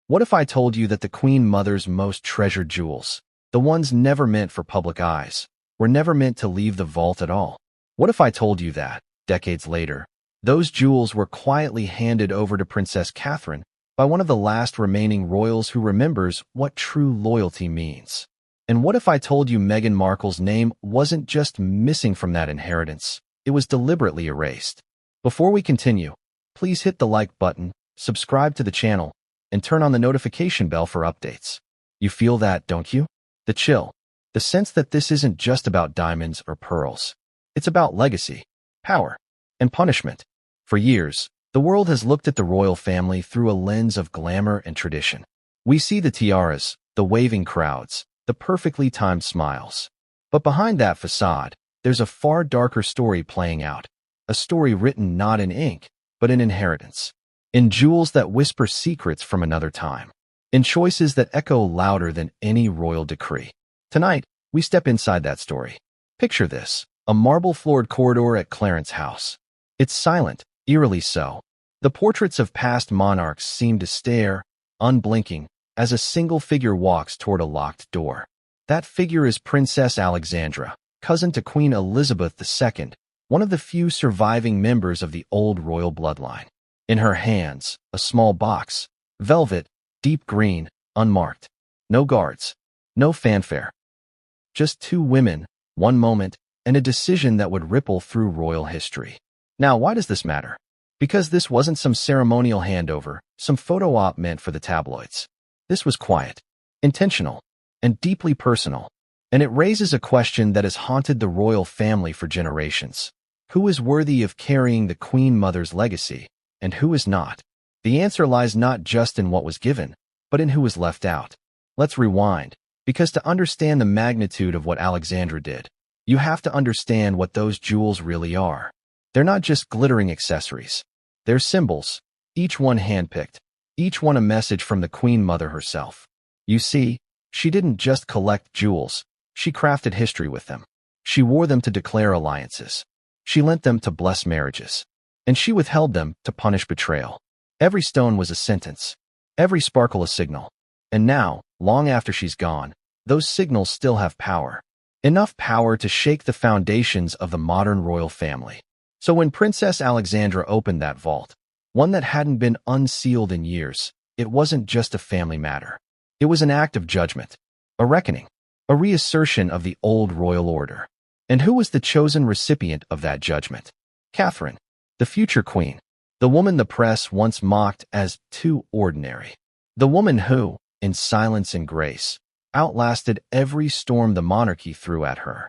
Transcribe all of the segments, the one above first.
What if I told you that the Queen Mother's most treasured jewels, the ones never meant for public eyes, were never meant to leave the vault at all? What if I told you that, decades later, those jewels were quietly handed over to Princess Catherine by one of the last remaining royals who remembers what true loyalty means? And what if I told you Meghan Markle's name wasn't just missing from that inheritance, it was deliberately erased? Before we continue, please hit the like button, subscribe to the channel, and turn on the notification bell for updates. You feel that, don't you? The chill, the sense that this isn't just about diamonds or pearls. It's about legacy, power, and punishment. For years, the world has looked at the royal family through a lens of glamour and tradition. We see the tiaras, the waving crowds, the perfectly timed smiles. But behind that facade, there's a far darker story playing out. A story written not in ink, but in inheritance. In jewels that whisper secrets from another time. In choices that echo louder than any royal decree. Tonight, we step inside that story. Picture this, a marble-floored corridor at Clarence House. It's silent, eerily so. The portraits of past monarchs seem to stare, unblinking, as a single figure walks toward a locked door. That figure is Princess Alexandra, cousin to Queen Elizabeth II, one of the few surviving members of the old royal bloodline. In her hands, a small box, velvet, deep green, unmarked. No guards, no fanfare. Just two women, one moment, and a decision that would ripple through royal history. Now, why does this matter? Because this wasn't some ceremonial handover, some photo op meant for the tabloids. This was quiet, intentional, and deeply personal. And it raises a question that has haunted the royal family for generations. Who is worthy of carrying the Queen Mother's legacy, and who is not? The answer lies not just in what was given, but in who was left out. Let's rewind, because to understand the magnitude of what Alexandra did, you have to understand what those jewels really are. They're not just glittering accessories. They're symbols, each one handpicked, each one a message from the Queen Mother herself. You see, she didn't just collect jewels, she crafted history with them. She wore them to declare alliances. She lent them to bless marriages. And she withheld them to punish betrayal. Every stone was a sentence, every sparkle a signal. And now, long after she's gone, those signals still have power. Enough power to shake the foundations of the modern royal family. So when Princess Alexandra opened that vault, one that hadn't been unsealed in years, it wasn't just a family matter. It was an act of judgment, a reckoning, a reassertion of the old royal order. And who was the chosen recipient of that judgment? Catherine, the future queen, the woman the press once mocked as too ordinary. The woman who, in silence and grace, outlasted every storm the monarchy threw at her.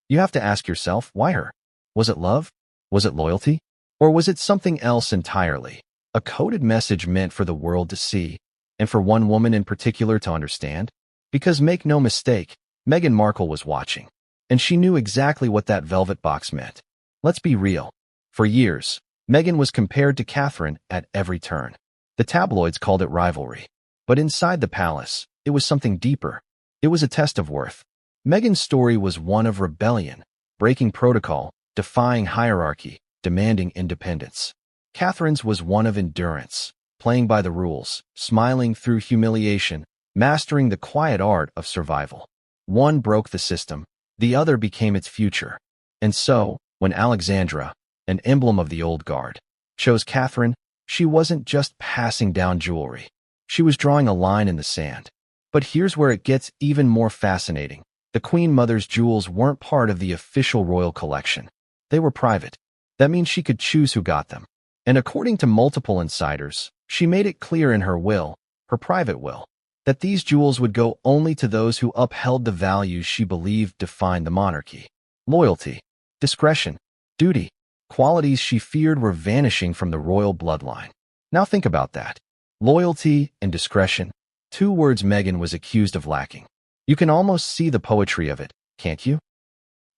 You have to ask yourself, why her? Was it love? Was it loyalty? Or was it something else entirely? A coded message meant for the world to see, and for one woman in particular to understand? Because make no mistake, Meghan Markle was watching, and she knew exactly what that velvet box meant. Let's be real. For years, Meghan was compared to Catherine at every turn. The tabloids called it rivalry. But inside the palace, it was something deeper. It was a test of worth. Meghan's story was one of rebellion, breaking protocol, defying hierarchy, demanding independence. Catherine's was one of endurance, playing by the rules, smiling through humiliation, mastering the quiet art of survival. One broke the system, the other became its future. And so, when Alexandra, an emblem of the old guard, chose Catherine, she wasn't just passing down jewelry. She was drawing a line in the sand. But here's where it gets even more fascinating. The Queen Mother's jewels weren't part of the official royal collection. They were private. That means she could choose who got them. And according to multiple insiders, she made it clear in her will, her private will, that these jewels would go only to those who upheld the values she believed defined the monarchy. Loyalty, discretion, duty, qualities she feared were vanishing from the royal bloodline. Now think about that. Loyalty and discretion, two words Meghan was accused of lacking. You can almost see the poetry of it, can't you?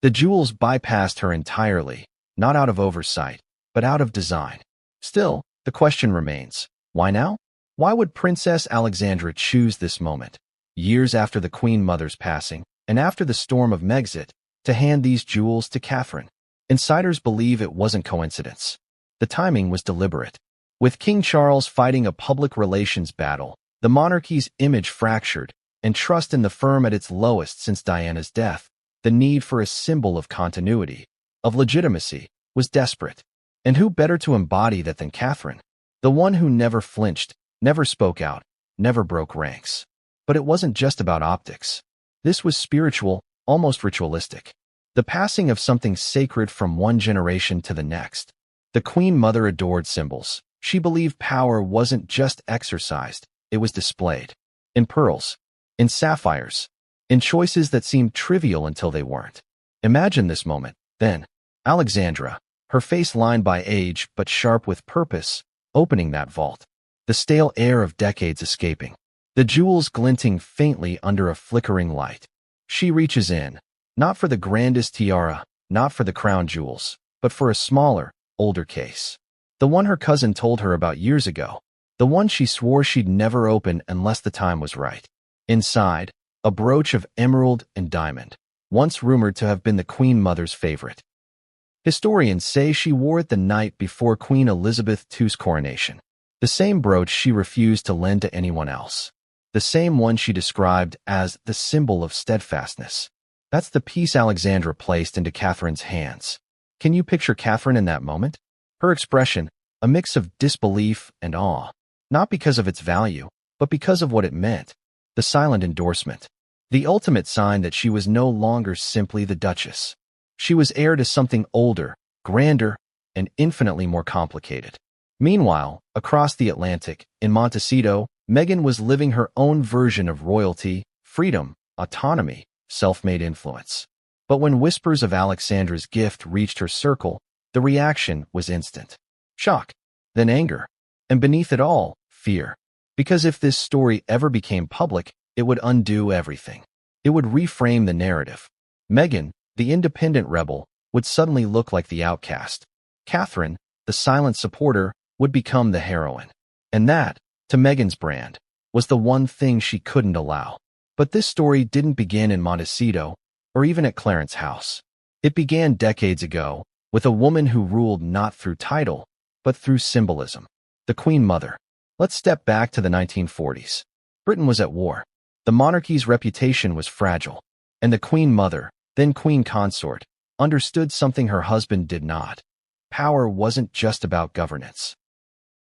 The jewels bypassed her entirely, not out of oversight, but out of design. Still, the question remains, why now? Why would Princess Alexandra choose this moment, years after the Queen Mother's passing, and after the storm of Megxit, to hand these jewels to Catherine? Insiders believe it wasn't coincidence. The timing was deliberate. With King Charles fighting a public relations battle, The monarchy's image fractured, and trust in the firm at its lowest since Diana's death. The need for a symbol of continuity, of legitimacy, was desperate. And who better to embody that than Catherine? The one who never flinched, never spoke out, never broke ranks. But it wasn't just about optics. This was spiritual, almost ritualistic. The passing of something sacred from one generation to the next. The Queen Mother adored symbols. She believed power wasn't just exercised, it was displayed. In pearls, in sapphires, in choices that seemed trivial until they weren't. Imagine this moment, then. Alexandra, her face lined by age but sharp with purpose, opening that vault. The stale air of decades escaping. The jewels glinting faintly under a flickering light. She reaches in, not for the grandest tiara, not for the crown jewels, but for a smaller, older case. The one her cousin told her about years ago. The one she swore she'd never open unless the time was right. Inside, a brooch of emerald and diamond, once rumored to have been the Queen Mother's favorite. Historians say she wore it the night before Queen Elizabeth II's coronation. The same brooch she refused to lend to anyone else. The same one she described as the symbol of steadfastness. That's the piece Alexandra placed into Catherine's hands. Can you picture Catherine in that moment? Her expression, a mix of disbelief and awe. Not because of its value, but because of what it meant. The silent endorsement. The ultimate sign that she was no longer simply the Duchess. She was heir to something older, grander, and infinitely more complicated. Meanwhile, across the Atlantic, in Montecito, Meghan was living her own version of royalty, freedom, autonomy, self-made influence. But when whispers of Alexandra's gift reached her circle, the reaction was instant. Shock, then anger, and beneath it all, fear. Because if this story ever became public, it would undo everything. It would reframe the narrative. Meghan, the independent rebel, would suddenly look like the outcast. Catherine, the silent supporter, would become the heroine. And that, to Meghan's brand, was the one thing she couldn't allow. But this story didn't begin in Montecito, or even at Clarence's house. It began decades ago, with a woman who ruled not through title, but through symbolism. The Queen Mother. Let's step back to the 1940s. Britain was at war. The monarchy's reputation was fragile. And the Queen Mother, then Queen Consort, understood something her husband did not. Power wasn't just about governance.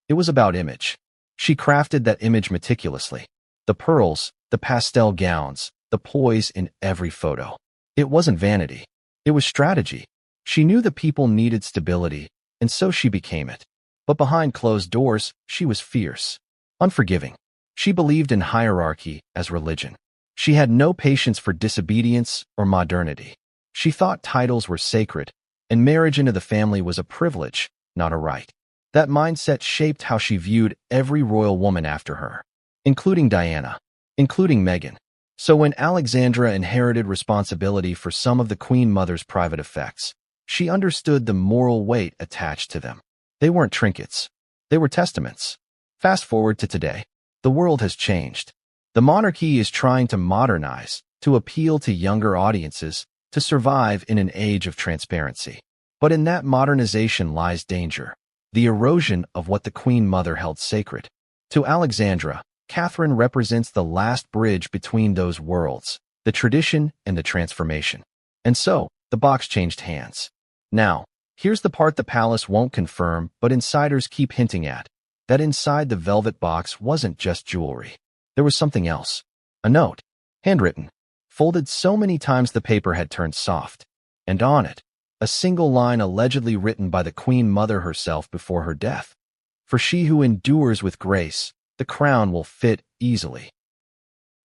It was about image. She crafted that image meticulously. The pearls, the pastel gowns, the poise in every photo. It wasn't vanity. It was strategy. She knew the people needed stability, and so she became it. But behind closed doors, she was fierce, unforgiving. She believed in hierarchy as religion. She had no patience for disobedience or modernity. She thought titles were sacred, and marriage into the family was a privilege, not a right. That mindset shaped how she viewed every royal woman after her, including Diana, including Meghan. So when Alexandra inherited responsibility for some of the Queen Mother's private effects, she understood the moral weight attached to them. They weren't trinkets. They were testaments. Fast forward to today. The world has changed. The monarchy is trying to modernize, to appeal to younger audiences, to survive in an age of transparency. But in that modernization lies danger. The erosion of what the Queen Mother held sacred. To Alexandra, Catherine represents the last bridge between those worlds, the tradition and the transformation. And so, the box changed hands. Now, here's the part the palace won't confirm, but insiders keep hinting at. That inside the velvet box wasn't just jewelry. There was something else. A note, handwritten, folded so many times the paper had turned soft. And on it, a single line allegedly written by the Queen Mother herself before her death. For she who endures with grace, the crown will fit easily.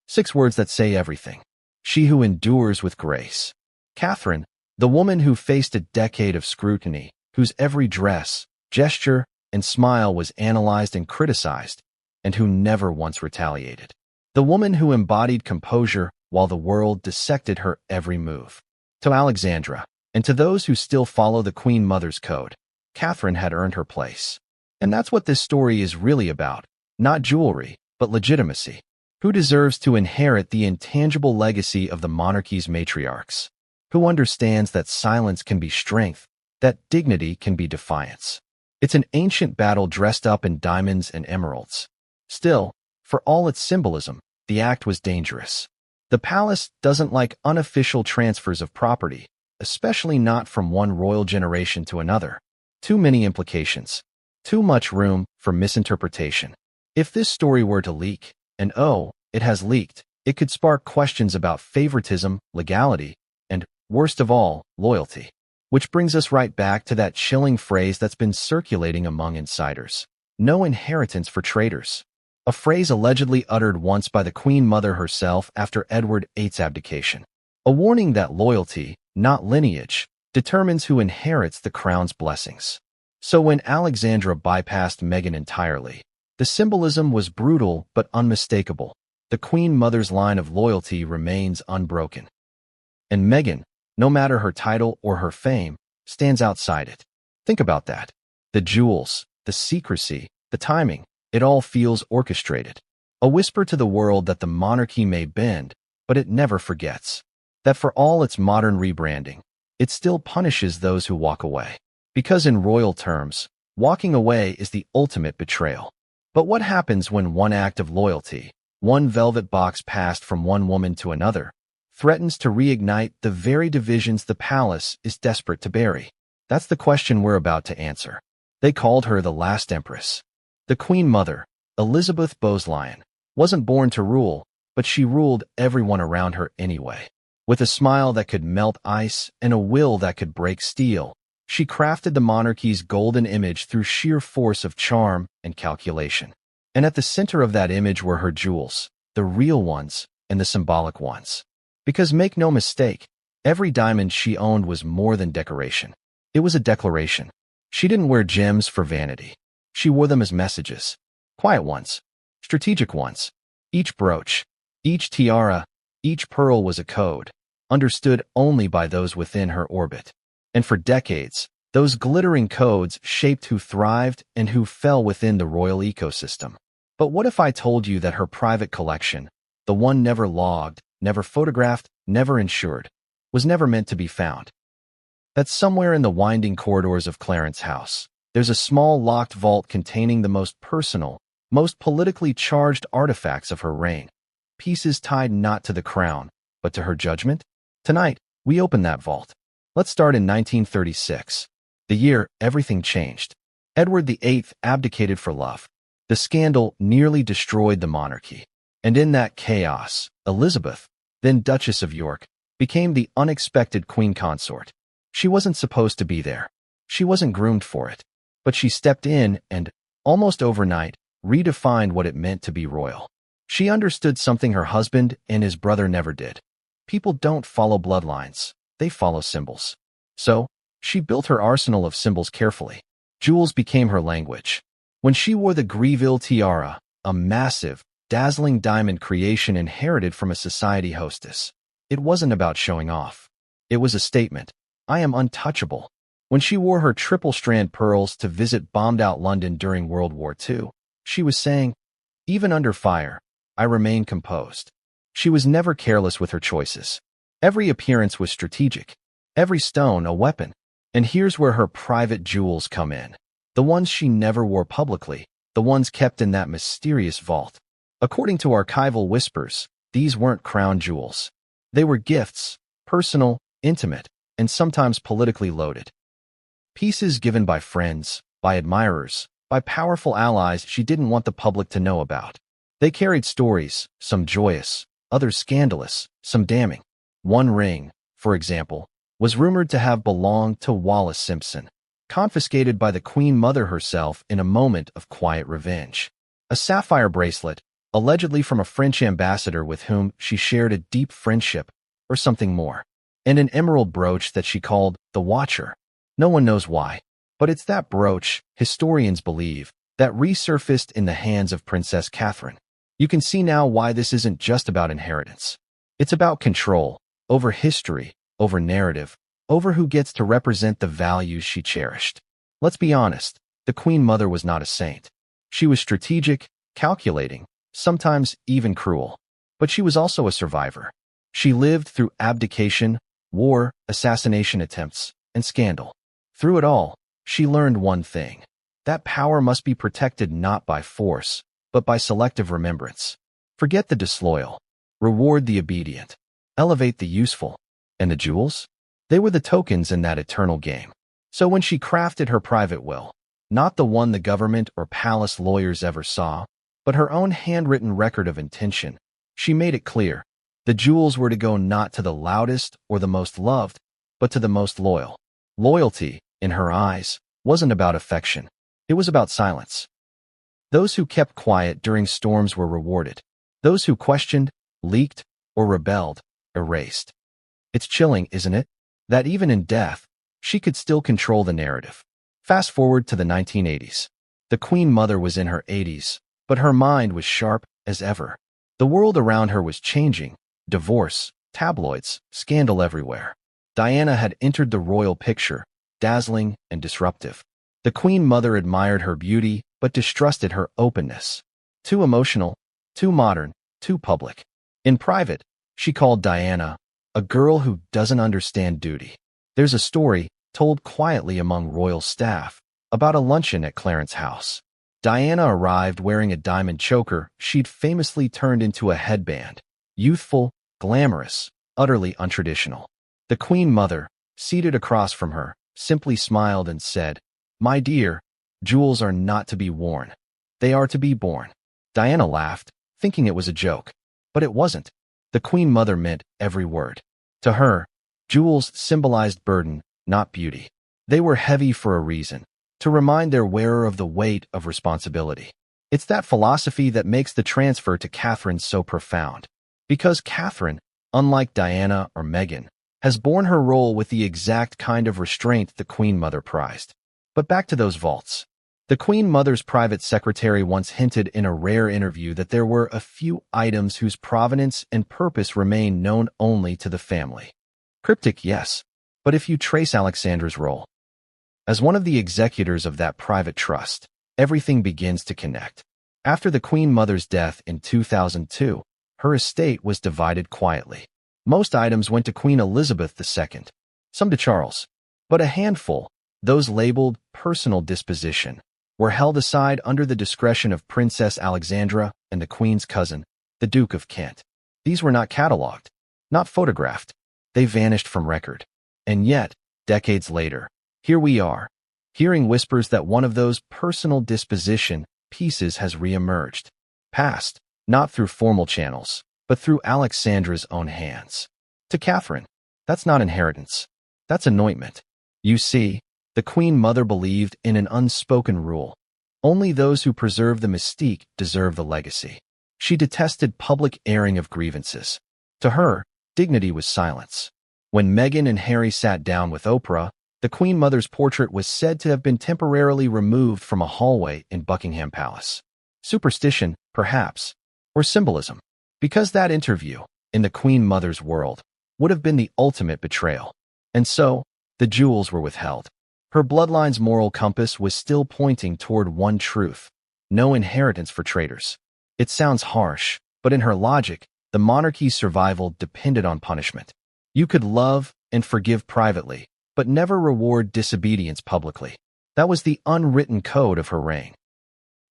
6 words that say everything. She who endures with grace. Catherine, the woman who faced a decade of scrutiny, whose every dress, gesture, and smile was analyzed and criticized, and who never once retaliated. The woman who embodied composure while the world dissected her every move. To Alexandra, and to those who still follow the Queen Mother's code, Catherine had earned her place. And that's what this story is really about. Not jewelry, but legitimacy. Who deserves to inherit the intangible legacy of the monarchy's matriarchs? Who understands that silence can be strength, that dignity can be defiance? It's an ancient battle dressed up in diamonds and emeralds. Still, For all its symbolism, the act was dangerous. The palace doesn't like unofficial transfers of property, especially not from one royal generation to another. Too many implications. Too much room for misinterpretation. If this story were to leak, and oh, it has leaked, it could spark questions about favoritism, legality, and, worst of all, loyalty. Which brings us right back to that chilling phrase that's been circulating among insiders. No inheritance for traitors. A phrase allegedly uttered once by the Queen Mother herself after Edward VIII's abdication. A warning that loyalty, not lineage, determines who inherits the crown's blessings. So when Alexandra bypassed Meghan entirely, the symbolism was brutal but unmistakable. The Queen Mother's line of loyalty remains unbroken. And Meghan, no matter her title or her fame, stands outside it. Think about that. The jewels, the secrecy, the timing, it all feels orchestrated. A whisper to the world that the monarchy may bend, but it never forgets. That for all its modern rebranding, it still punishes those who walk away. Because in royal terms, walking away is the ultimate betrayal. But what happens when one act of loyalty, one velvet box passed from one woman to another, threatens to reignite the very divisions the palace is desperate to bury? That's the question we're about to answer. They called her the last empress. The Queen Mother, Elizabeth Bowes-Lyon, wasn't born to rule, but she ruled everyone around her anyway. With a smile that could melt ice and a will that could break steel, she crafted the monarchy's golden image through sheer force of charm and calculation. And at the center of that image were her jewels, the real ones and the symbolic ones. Because make no mistake, every diamond she owned was more than decoration. It was a declaration. She didn't wear gems for vanity. She wore them as messages. Quiet ones. Strategic ones. Each brooch, each tiara, each pearl was a code, understood only by those within her orbit. And for decades, those glittering codes shaped who thrived and who fell within the royal ecosystem. But what if I told you that her private collection, the one never logged, never photographed, never insured, was never meant to be found? That somewhere in the winding corridors of Clarence House, there's a small locked vault containing the most personal, most politically charged artifacts of her reign. Pieces tied not to the crown, but to her judgment? Tonight, we open that vault. Let's start in 1936, the year everything changed. Edward VIII abdicated for love. The scandal nearly destroyed the monarchy. And in that chaos, Elizabeth, then Duchess of York, became the unexpected queen consort. She wasn't supposed to be there. She wasn't groomed for it. But she stepped in and, almost overnight, redefined what it meant to be royal. She understood something her husband and his brother never did. People don't follow bloodlines. They follow symbols. So, she built her arsenal of symbols carefully. Jewels became her language. When she wore the Greville tiara, a massive, dazzling diamond creation inherited from a society hostess, it wasn't about showing off. It was a statement. I am untouchable. When she wore her triple-strand pearls to visit bombed-out London during World War II, she was saying, even under fire, I remain composed. She was never careless with her choices. Every appearance was strategic, every stone a weapon. And here's where her private jewels come in. The ones she never wore publicly, the ones kept in that mysterious vault. According to archival whispers, these weren't crown jewels. They were gifts, personal, intimate, and sometimes politically loaded. Pieces given by friends, by admirers, by powerful allies she didn't want the public to know about. They carried stories, some joyous, others scandalous, some damning. One ring, for example, was rumored to have belonged to Wallis Simpson, confiscated by the Queen Mother herself in a moment of quiet revenge. A sapphire bracelet, allegedly from a French ambassador with whom she shared a deep friendship, or something more. And an emerald brooch that she called the Watcher. No one knows why, but it's that brooch, historians believe, that resurfaced in the hands of Princess Catherine. You can see now why this isn't just about inheritance. It's about control, over history, over narrative, over who gets to represent the values she cherished. Let's be honest, the Queen Mother was not a saint. She was strategic, calculating, sometimes even cruel. But she was also a survivor. She lived through abdication, war, assassination attempts, and scandal. Through it all, she learned one thing. That power must be protected not by force, but by selective remembrance. Forget the disloyal. Reward the obedient. Elevate the useful. And the jewels? They were the tokens in that eternal game. So when she crafted her private will, not the one the government or palace lawyers ever saw, but her own handwritten record of intention, she made it clear. The jewels were to go not to the loudest or the most loved, but to the most loyal. Loyalty, in her eyes, wasn't about affection. It was about silence. Those who kept quiet during storms were rewarded. Those who questioned, leaked, or rebelled, erased. It's chilling, isn't it? That even in death, she could still control the narrative. Fast forward to the 1980s. The Queen Mother was in her 80s, but her mind was sharp as ever. The world around her was changing. Divorce, tabloids, scandal everywhere. Diana had entered the royal picture, dazzling and disruptive. The Queen Mother admired her beauty, but distrusted her openness. Too emotional, too modern, too public. In private, she called Diana a girl who doesn't understand duty. There's a story, told quietly among royal staff, about a luncheon at Clarence's house. Diana arrived wearing a diamond choker she'd famously turned into a headband. Youthful, glamorous, utterly untraditional. The Queen Mother, seated across from her, simply smiled and said, "My dear, jewels are not to be worn. They are to be born." Diana laughed, thinking it was a joke. But it wasn't. The Queen Mother meant every word. To her, jewels symbolized burden, not beauty. They were heavy for a reason, to remind their wearer of the weight of responsibility. It's that philosophy that makes the transfer to Catherine so profound. Because Catherine, unlike Diana or Meghan, has borne her role with the exact kind of restraint the Queen Mother prized. But back to those vaults. The Queen Mother's private secretary once hinted in a rare interview that there were a few items whose provenance and purpose remain known only to the family. Cryptic, yes, but if you trace Alexandra's role as one of the executors of that private trust, everything begins to connect. After the Queen Mother's death in 2002, her estate was divided quietly. Most items went to Queen Elizabeth II, some to Charles, but a handful, those labeled personal disposition, were held aside under the discretion of Princess Alexandra and the Queen's cousin, the Duke of Kent. These were not catalogued, not photographed. They vanished from record. And yet, decades later, here we are, hearing whispers that one of those personal disposition pieces has reemerged. Passed, not through formal channels, but through Alexandra's own hands. To Catherine, that's not inheritance. That's anointment. You see, the Queen Mother believed in an unspoken rule. Only those who preserve the mystique deserve the legacy. She detested public airing of grievances. To her, dignity was silence. When Meghan and Harry sat down with Oprah, the Queen Mother's portrait was said to have been temporarily removed from a hallway in Buckingham Palace. Superstition, perhaps, or symbolism. Because that interview, in the Queen Mother's world, would have been the ultimate betrayal. And so, the jewels were withheld. Her bloodline's moral compass was still pointing toward one truth: no inheritance for traitors. It sounds harsh, but in her logic, the monarchy's survival depended on punishment. You could love and forgive privately, but never reward disobedience publicly. That was the unwritten code of her reign.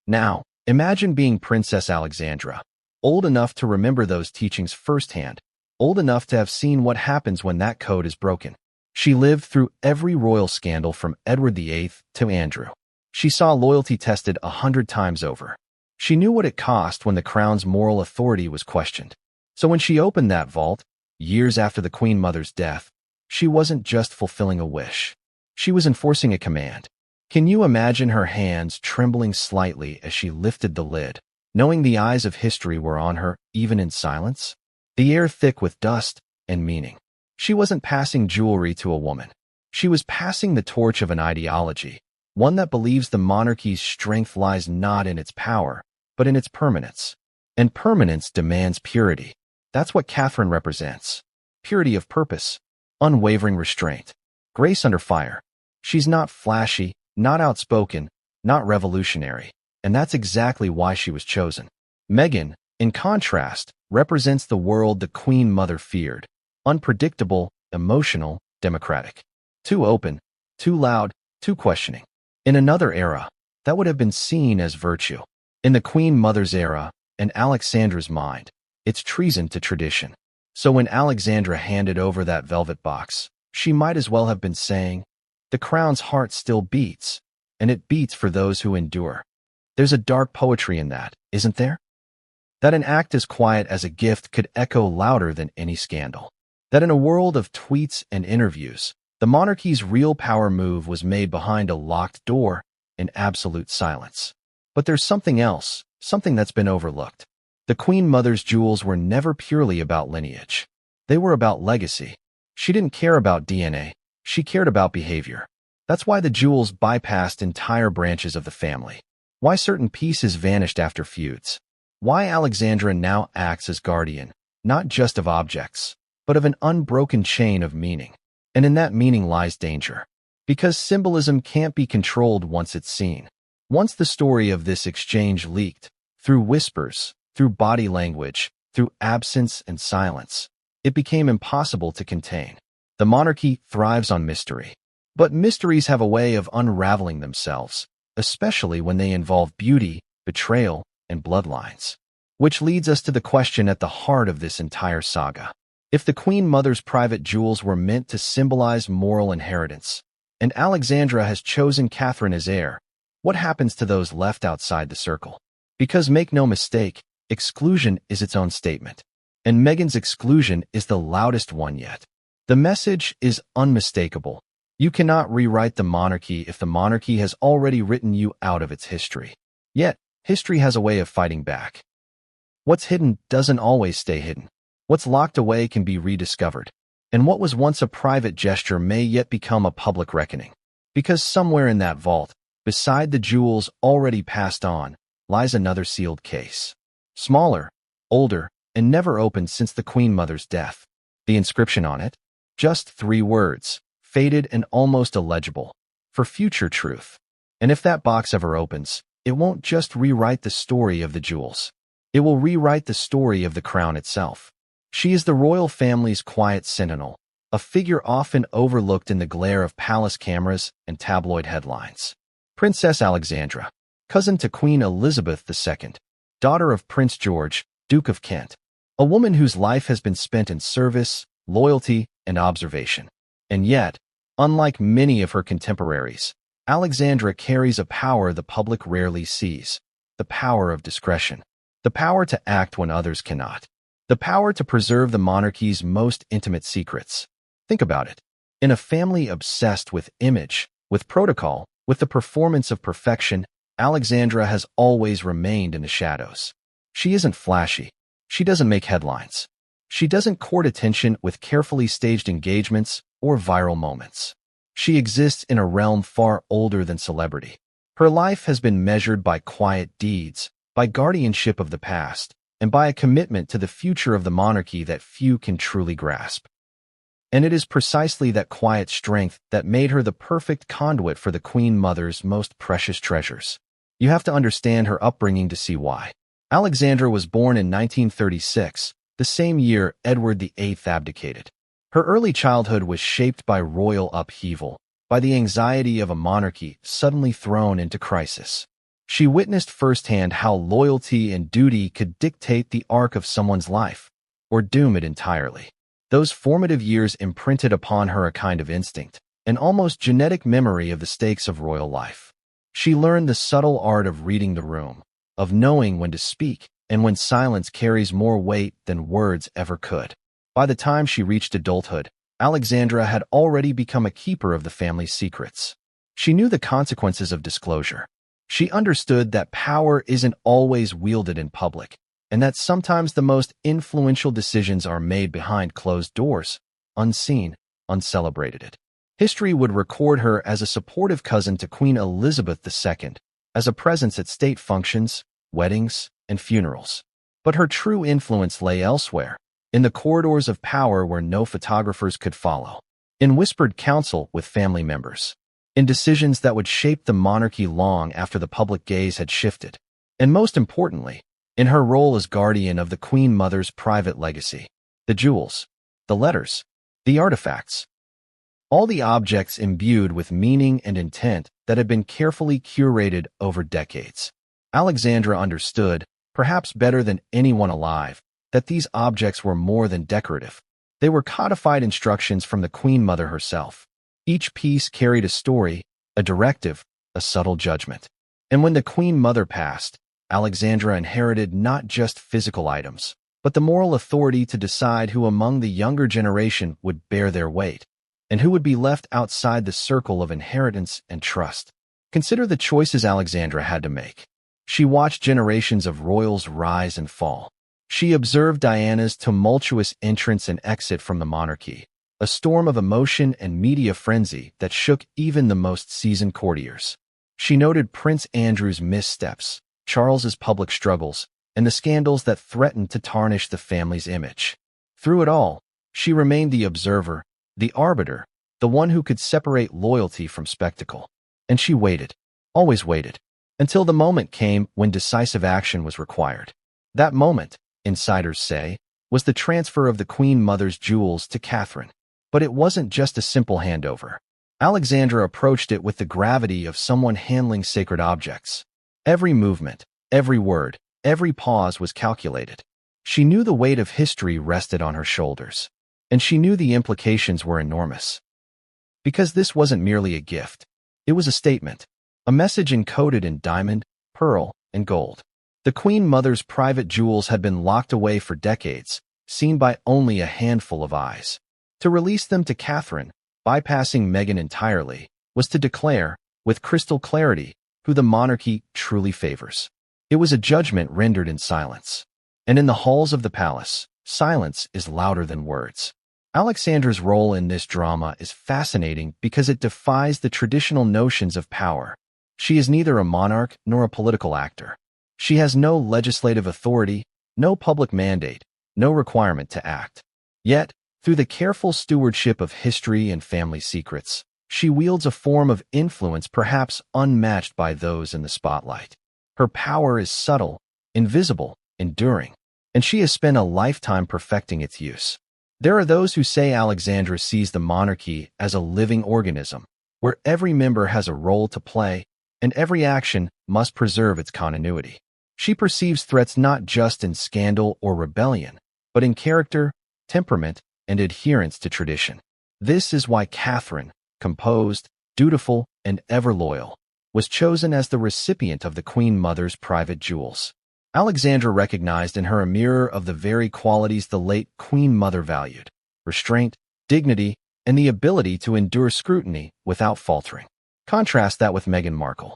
Now, imagine being Princess Alexandra, old enough to remember those teachings firsthand, old enough to have seen what happens when that code is broken. She lived through every royal scandal from Edward VIII to Andrew. She saw loyalty tested 100 times over. She knew what it cost when the crown's moral authority was questioned. So when she opened that vault, years after the Queen Mother's death, she wasn't just fulfilling a wish. She was enforcing a command. Can you imagine her hands trembling slightly as she lifted the lid, knowing the eyes of history were on her, even in silence? The air thick with dust and meaning. She wasn't passing jewelry to a woman. She was passing the torch of an ideology, one that believes the monarchy's strength lies not in its power, but in its permanence. And permanence demands purity. That's what Catherine represents. Purity of purpose, unwavering restraint, grace under fire. She's not flashy, not outspoken, not revolutionary, and that's exactly why she was chosen. Meghan, in contrast, represents the world the Queen Mother feared: unpredictable, emotional, democratic. Too open, too loud, too questioning. In another era, that would have been seen as virtue. In the Queen Mother's era, in Alexandra's mind, it's treason to tradition. So when Alexandra handed over that velvet box, she might as well have been saying, "The crown's heart still beats, and it beats for those who endure." There's a dark poetry in that, isn't there? That an act as quiet as a gift could echo louder than any scandal. That in a world of tweets and interviews, the monarchy's real power move was made behind a locked door in absolute silence. But there's something else, something that's been overlooked. The Queen Mother's jewels were never purely about lineage. They were about legacy. She didn't care about DNA. She cared about behavior. That's why the jewels bypassed entire branches of the family. Why certain pieces vanished after feuds. Why Alexandra now acts as guardian, not just of objects, but of an unbroken chain of meaning. And in that meaning lies danger. Because symbolism can't be controlled once it's seen. Once the story of this exchange leaked, through whispers, through body language, through absence and silence, it became impossible to contain. The monarchy thrives on mystery. But mysteries have a way of unraveling themselves, especially when they involve beauty, betrayal, and bloodlines. Which leads us to the question at the heart of this entire saga. If the Queen Mother's private jewels were meant to symbolize moral inheritance, and Alexandra has chosen Catherine as heir, what happens to those left outside the circle? Because make no mistake, exclusion is its own statement. And Meghan's exclusion is the loudest one yet. The message is unmistakable. You cannot rewrite the monarchy if the monarchy has already written you out of its history. Yet, history has a way of fighting back. What's hidden doesn't always stay hidden. What's locked away can be rediscovered. And what was once a private gesture may yet become a public reckoning. Because somewhere in that vault, beside the jewels already passed on, lies another sealed case. Smaller, older, and never opened since the Queen Mother's death. The inscription on it? Just 3 words, faded and almost illegible. For future truth. And if that box ever opens, it won't just rewrite the story of the jewels. It will rewrite the story of the crown itself. She is the royal family's quiet sentinel, a figure often overlooked in the glare of palace cameras and tabloid headlines. Princess Alexandra, cousin to Queen Elizabeth II, daughter of Prince George, Duke of Kent, a woman whose life has been spent in service, loyalty, and observation. And yet, unlike many of her contemporaries, Alexandra carries a power the public rarely sees, the power of discretion, the power to act when others cannot. The power to preserve the monarchy's most intimate secrets. Think about it. In a family obsessed with image, with protocol, with the performance of perfection, Alexandra has always remained in the shadows. She isn't flashy. She doesn't make headlines. She doesn't court attention with carefully staged engagements or viral moments. She exists in a realm far older than celebrity. Her life has been measured by quiet deeds, by guardianship of the past, and by a commitment to the future of the monarchy that few can truly grasp. And it is precisely that quiet strength that made her the perfect conduit for the Queen Mother's most precious treasures. You have to understand her upbringing to see why. Alexandra was born in 1936, the same year Edward VIII abdicated. Her early childhood was shaped by royal upheaval, by the anxiety of a monarchy suddenly thrown into crisis. She witnessed firsthand how loyalty and duty could dictate the arc of someone's life, or doom it entirely. Those formative years imprinted upon her a kind of instinct, an almost genetic memory of the stakes of royal life. She learned the subtle art of reading the room, of knowing when to speak, and when silence carries more weight than words ever could. By the time she reached adulthood, Alexandra had already become a keeper of the family's secrets. She knew the consequences of disclosure. She understood that power isn't always wielded in public, and that sometimes the most influential decisions are made behind closed doors, unseen, uncelebrated. History would record her as a supportive cousin to Queen Elizabeth II, as a presence at state functions, weddings, and funerals. But her true influence lay elsewhere, in the corridors of power where no photographers could follow, in whispered counsel with family members, in decisions that would shape the monarchy long after the public gaze had shifted, and most importantly, in her role as guardian of the Queen Mother's private legacy, the jewels, the letters, the artifacts, all the objects imbued with meaning and intent that had been carefully curated over decades. Alexandra understood, perhaps better than anyone alive, that these objects were more than decorative. They were codified instructions from the Queen Mother herself. Each piece carried a story, a directive, a subtle judgment. And when the Queen Mother passed, Alexandra inherited not just physical items, but the moral authority to decide who among the younger generation would bear their weight, and who would be left outside the circle of inheritance and trust. Consider the choices Alexandra had to make. She watched generations of royals rise and fall. She observed Diana's tumultuous entrance and exit from the monarchy, a storm of emotion and media frenzy that shook even the most seasoned courtiers. She noted Prince Andrew's missteps, Charles's public struggles, and the scandals that threatened to tarnish the family's image. Through it all, she remained the observer, the arbiter, the one who could separate loyalty from spectacle. And she waited, always waited, until the moment came when decisive action was required. That moment, insiders say, was the transfer of the Queen Mother's jewels to Catherine. But it wasn't just a simple handover. Alexandra approached it with the gravity of someone handling sacred objects. Every movement, every word, every pause was calculated. She knew the weight of history rested on her shoulders, and she knew the implications were enormous. Because this wasn't merely a gift. It was a statement, a message encoded in diamond, pearl, and gold. The Queen Mother's private jewels had been locked away for decades, seen by only a handful of eyes. To release them to Catherine, bypassing Meghan entirely, was to declare, with crystal clarity, who the monarchy truly favors. It was a judgment rendered in silence. And in the halls of the palace, silence is louder than words. Alexandra's role in this drama is fascinating because it defies the traditional notions of power. She is neither a monarch nor a political actor. She has no legislative authority, no public mandate, no requirement to act. Yet, through the careful stewardship of history and family secrets, she wields a form of influence perhaps unmatched by those in the spotlight. Her power is subtle, invisible, enduring, and she has spent a lifetime perfecting its use. There are those who say Alexandra sees the monarchy as a living organism, where every member has a role to play, and every action must preserve its continuity. She perceives threats not just in scandal or rebellion, but in character, temperament, and adherence to tradition. This is why Catherine, composed, dutiful, and ever loyal, was chosen as the recipient of the Queen Mother's private jewels. Alexandra recognized in her a mirror of the very qualities the late Queen Mother valued: restraint, dignity, and the ability to endure scrutiny without faltering. Contrast that with Meghan Markle.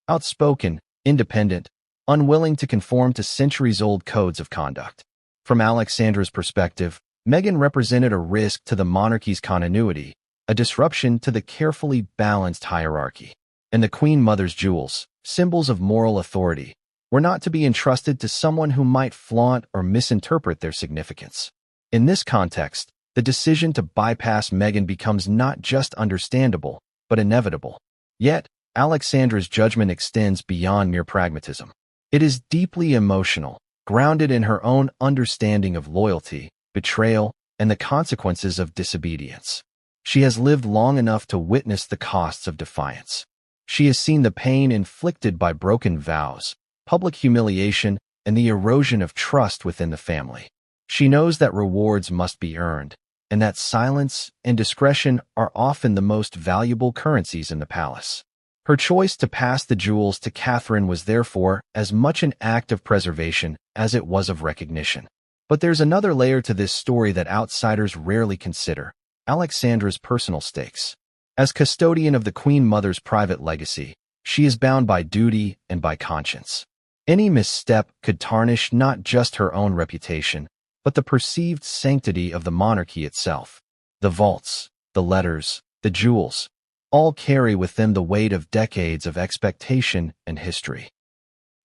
Outspoken, independent, unwilling to conform to centuries-old codes of conduct. From Alexandra's perspective, Meghan represented a risk to the monarchy's continuity, a disruption to the carefully balanced hierarchy. And the Queen Mother's jewels, symbols of moral authority, were not to be entrusted to someone who might flaunt or misinterpret their significance. In this context, the decision to bypass Meghan becomes not just understandable, but inevitable. Yet, Alexandra's judgment extends beyond mere pragmatism. It is deeply emotional, grounded in her own understanding of loyalty, betrayal, and the consequences of disobedience. She has lived long enough to witness the costs of defiance. She has seen the pain inflicted by broken vows, public humiliation, and the erosion of trust within the family. She knows that rewards must be earned, and that silence and discretion are often the most valuable currencies in the palace. Her choice to pass the jewels to Catherine was therefore as much an act of preservation as it was of recognition. But there's another layer to this story that outsiders rarely consider: Alexandra's personal stakes. As custodian of the Queen Mother's private legacy, she is bound by duty and by conscience. Any misstep could tarnish not just her own reputation, but the perceived sanctity of the monarchy itself. The vaults, the letters, the jewels, all carry with them the weight of decades of expectation and history.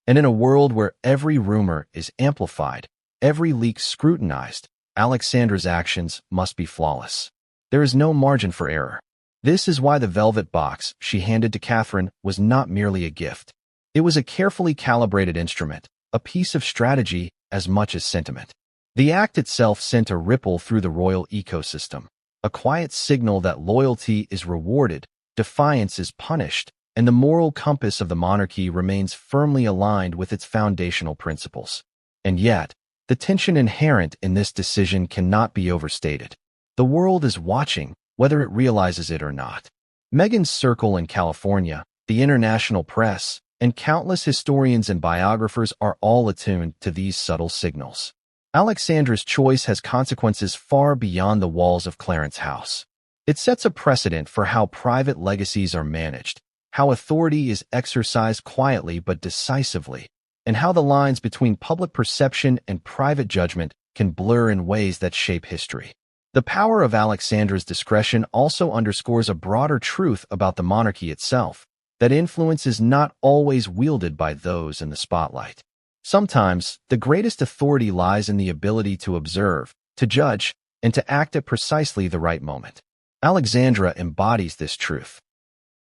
And in a world where every rumor is amplified, every leak scrutinized, Alexandra's actions must be flawless. There is no margin for error. This is why the velvet box she handed to Catherine was not merely a gift. It was a carefully calibrated instrument, a piece of strategy as much as sentiment. The act itself sent a ripple through the royal ecosystem, a quiet signal that loyalty is rewarded, defiance is punished, and the moral compass of the monarchy remains firmly aligned with its foundational principles. And yet, the tension inherent in this decision cannot be overstated. The world is watching, whether it realizes it or not. Meghan's circle in California, the international press, and countless historians and biographers are all attuned to these subtle signals. Alexandra's choice has consequences far beyond the walls of Clarence House. It sets a precedent for how private legacies are managed, how authority is exercised quietly but decisively, and how the lines between public perception and private judgment can blur in ways that shape history. The power of Alexandra's discretion also underscores a broader truth about the monarchy itself, that influence is not always wielded by those in the spotlight. Sometimes, the greatest authority lies in the ability to observe, to judge, and to act at precisely the right moment. Alexandra embodies this truth.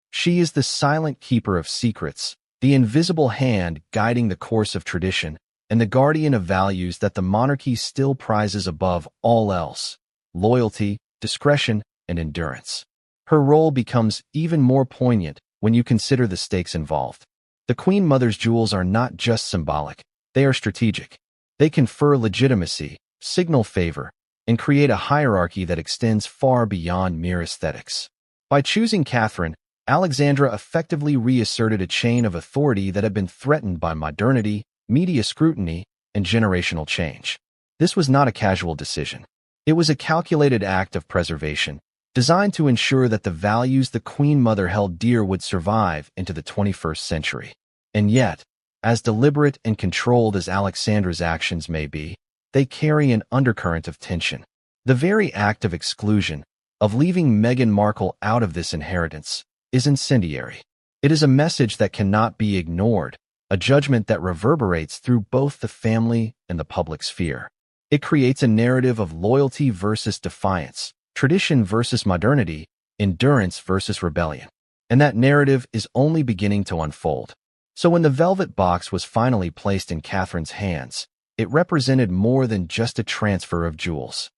She is the silent keeper of secrets, the invisible hand guiding the course of tradition, and the guardian of values that the monarchy still prizes above all else: loyalty, discretion, and endurance. Her role becomes even more poignant when you consider the stakes involved. The Queen Mother's jewels are not just symbolic, they are strategic. They confer legitimacy, signal favor, and create a hierarchy that extends far beyond mere aesthetics. By choosing Catherine, Alexandra effectively reasserted a chain of authority that had been threatened by modernity, media scrutiny, and generational change. This was not a casual decision. It was a calculated act of preservation, designed to ensure that the values the Queen Mother held dear would survive into the 21st century. And yet, as deliberate and controlled as Alexandra's actions may be, they carry an undercurrent of tension. The very act of exclusion, of leaving Meghan Markle out of this inheritance, is incendiary. It is a message that cannot be ignored, a judgment that reverberates through both the family and the public sphere. It creates a narrative of loyalty versus defiance, tradition versus modernity, endurance versus rebellion. And that narrative is only beginning to unfold. So when the velvet box was finally placed in Catherine's hands, it represented more than just a transfer of jewels.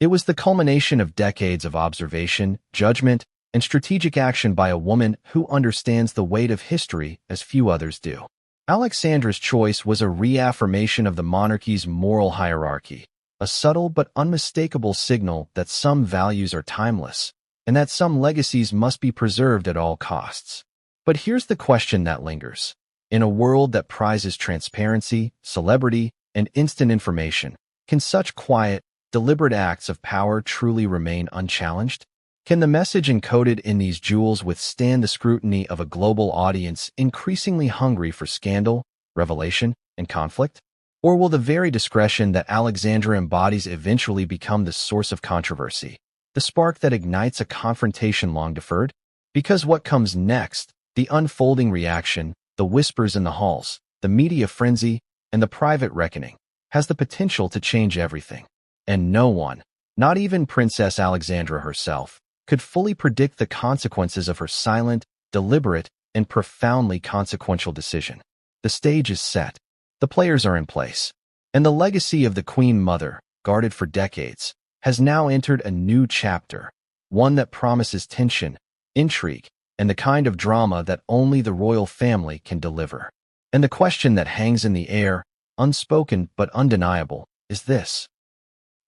It was the culmination of decades of observation, judgment, and strategic action by a woman who understands the weight of history as few others do. Alexandra's choice was a reaffirmation of the monarchy's moral hierarchy, a subtle but unmistakable signal that some values are timeless, and that some legacies must be preserved at all costs. But here's the question that lingers. In a world that prizes transparency, celebrity, and instant information, can such quiet, deliberate acts of power truly remain unchallenged? Can the message encoded in these jewels withstand the scrutiny of a global audience increasingly hungry for scandal, revelation, and conflict? Or will the very discretion that Alexandra embodies eventually become the source of controversy, the spark that ignites a confrontation long deferred? Because what comes next, the unfolding reaction, the whispers in the halls, the media frenzy, and the private reckoning, has the potential to change everything. And no one, not even Princess Alexandra herself, could fully predict the consequences of her silent, deliberate, and profoundly consequential decision. The stage is set. The players are in place. And the legacy of the Queen Mother, guarded for decades, has now entered a new chapter, one that promises tension, intrigue, and the kind of drama that only the royal family can deliver. And the question that hangs in the air, unspoken but undeniable, is this: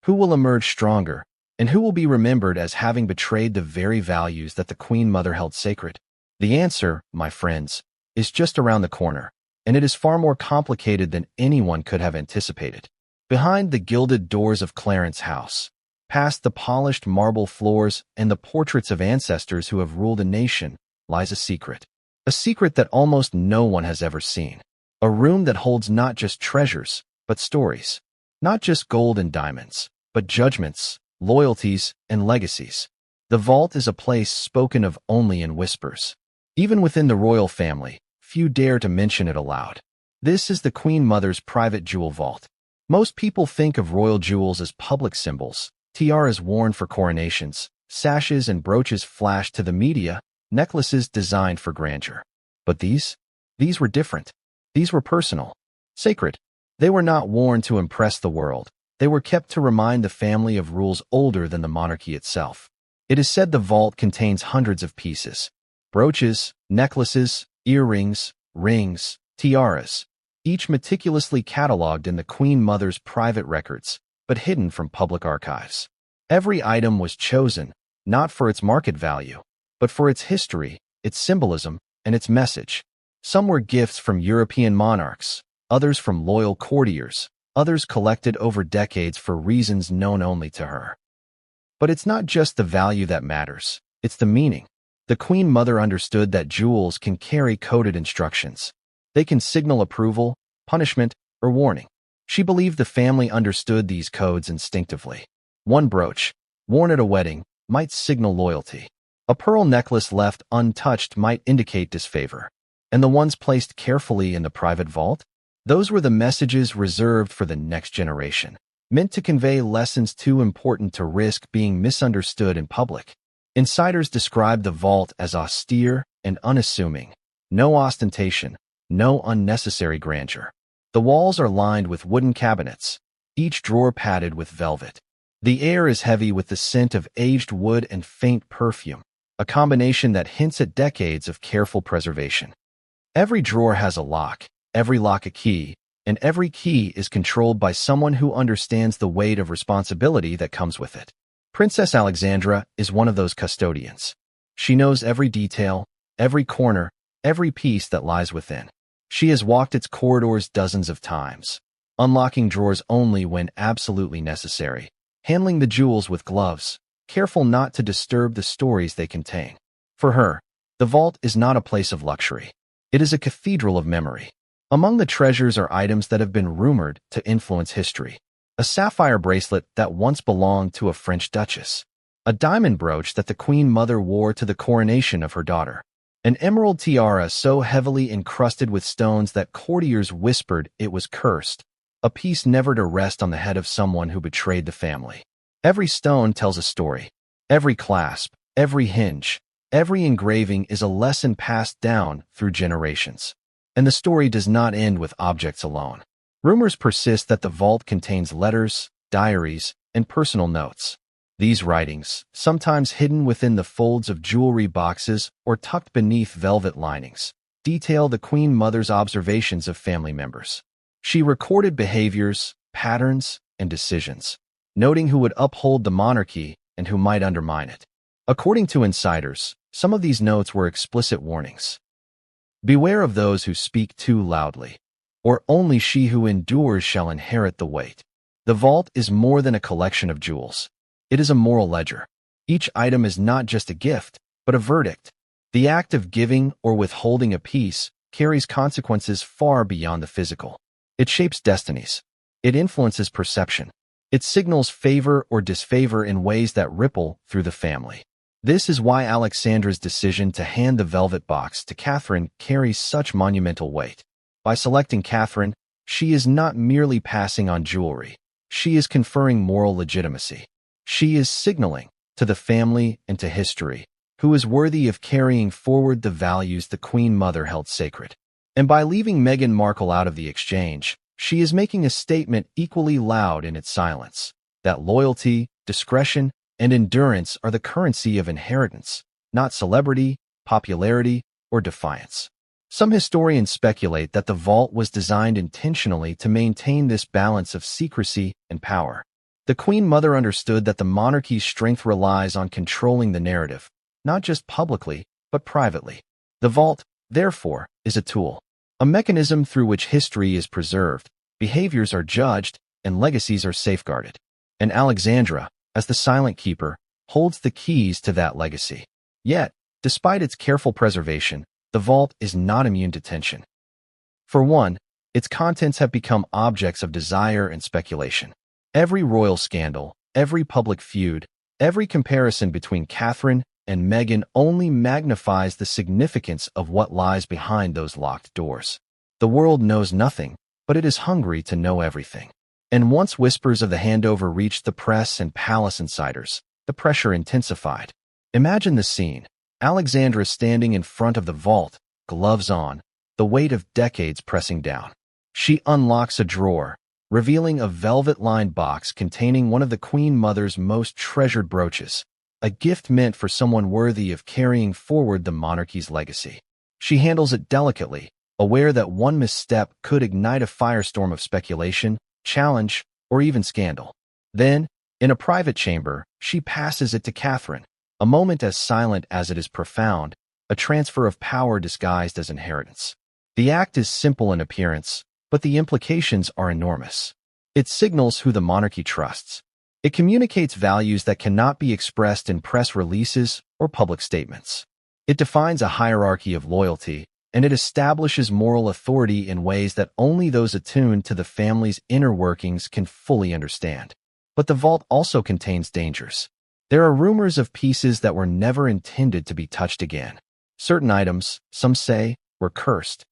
who will emerge stronger, and who will be remembered as having betrayed the very values that the Queen Mother held sacred? The answer, my friends, is just around the corner, and it is far more complicated than anyone could have anticipated. Behind the gilded doors of Clarence House, past the polished marble floors and the portraits of ancestors who have ruled a nation, lies a secret that almost no one has ever seen. A room that holds not just treasures, but stories. Not just gold and diamonds, but judgments, loyalties, and legacies. The vault is a place spoken of only in whispers. Even within the royal family, few dare to mention it aloud. This is the Queen Mother's private jewel vault. Most people think of royal jewels as public symbols, tiaras worn for coronations, sashes and brooches flashed to the media, necklaces designed for grandeur. But these were different. These were personal, sacred. They were not worn to impress the world. They were kept to remind the family of rules older than the monarchy itself. It is said the vault contains hundreds of pieces: brooches, necklaces, earrings, rings, tiaras, each meticulously catalogued in the Queen Mother's private records, but hidden from public archives. Every item was chosen, not for its market value, but for its history, its symbolism, and its message. Some were gifts from European monarchs, others from loyal courtiers, others collected over decades for reasons known only to her. But it's not just the value that matters, it's the meaning. The Queen Mother understood that jewels can carry coded instructions. They can signal approval, punishment, or warning. She believed the family understood these codes instinctively. One brooch, worn at a wedding, might signal loyalty. A pearl necklace left untouched might indicate disfavor. And the ones placed carefully in the private vault? Those were the messages reserved for the next generation, meant to convey lessons too important to risk being misunderstood in public. Insiders described the vault as austere and unassuming. No ostentation, no unnecessary grandeur. The walls are lined with wooden cabinets, each drawer padded with velvet. The air is heavy with the scent of aged wood and faint perfume, a combination that hints at decades of careful preservation. Every drawer has a lock, every lock a key, and every key is controlled by someone who understands the weight of responsibility that comes with it. Princess Alexandra is one of those custodians. She knows every detail, every corner, every piece that lies within. She has walked its corridors dozens of times, unlocking drawers only when absolutely necessary, handling the jewels with gloves, careful not to disturb the stories they contain. For her, the vault is not a place of luxury. It is a cathedral of memory. Among the treasures are items that have been rumored to influence history. A sapphire bracelet that once belonged to a French duchess. A diamond brooch that the Queen Mother wore to the coronation of her daughter. An emerald tiara so heavily encrusted with stones that courtiers whispered it was cursed. A piece never to rest on the head of someone who betrayed the family. Every stone tells a story. Every clasp, every hinge, every engraving is a lesson passed down through generations. And the story does not end with objects alone. Rumors persist that the vault contains letters, diaries, and personal notes. These writings, sometimes hidden within the folds of jewelry boxes or tucked beneath velvet linings, detail the Queen Mother's observations of family members. She recorded behaviors, patterns, and decisions, noting who would uphold the monarchy and who might undermine it. According to insiders, some of these notes were explicit warnings. Beware of those who speak too loudly, or only she who endures shall inherit the weight. The vault is more than a collection of jewels. It is a moral ledger. Each item is not just a gift, but a verdict. The act of giving or withholding a piece carries consequences far beyond the physical. It shapes destinies. It influences perception. It signals favor or disfavor in ways that ripple through the family. This is why Alexandra's decision to hand the velvet box to Catherine carries such monumental weight. By selecting Catherine, she is not merely passing on jewelry. She is conferring moral legitimacy. She is signaling, to the family and to history, who is worthy of carrying forward the values the Queen Mother held sacred. And by leaving Meghan Markle out of the exchange, she is making a statement equally loud in its silence, that loyalty, discretion, and endurance are the currency of inheritance, not celebrity, popularity, or defiance. Some historians speculate that the vault was designed intentionally to maintain this balance of secrecy and power. The Queen Mother understood that the monarchy's strength relies on controlling the narrative, not just publicly, but privately. The vault, therefore, is a tool, a mechanism through which history is preserved, behaviors are judged, and legacies are safeguarded. And Alexandra, as the silent keeper, holds the keys to that legacy. Yet, despite its careful preservation, the vault is not immune to tension. For one, its contents have become objects of desire and speculation. Every royal scandal, every public feud, every comparison between Catherine and Meghan only magnifies the significance of what lies behind those locked doors. The world knows nothing, but it is hungry to know everything. And once whispers of the handover reached the press and palace insiders, the pressure intensified. Imagine the scene. Alexandra standing in front of the vault, gloves on, the weight of decades pressing down. She unlocks a drawer, revealing a velvet-lined box containing one of the Queen Mother's most treasured brooches, a gift meant for someone worthy of carrying forward the monarchy's legacy. She handles it delicately, aware that one misstep could ignite a firestorm of speculation, challenge, or even scandal. Then, in a private chamber, she passes it to Catherine, a moment as silent as it is profound, a transfer of power disguised as inheritance. The act is simple in appearance, but the implications are enormous. It signals who the monarchy trusts. It communicates values that cannot be expressed in press releases or public statements. It defines a hierarchy of loyalty, and it establishes moral authority in ways that only those attuned to the family's inner workings can fully understand. But the vault also contains dangers. There are rumors of pieces that were never intended to be touched again. Certain items, some say, were cursed.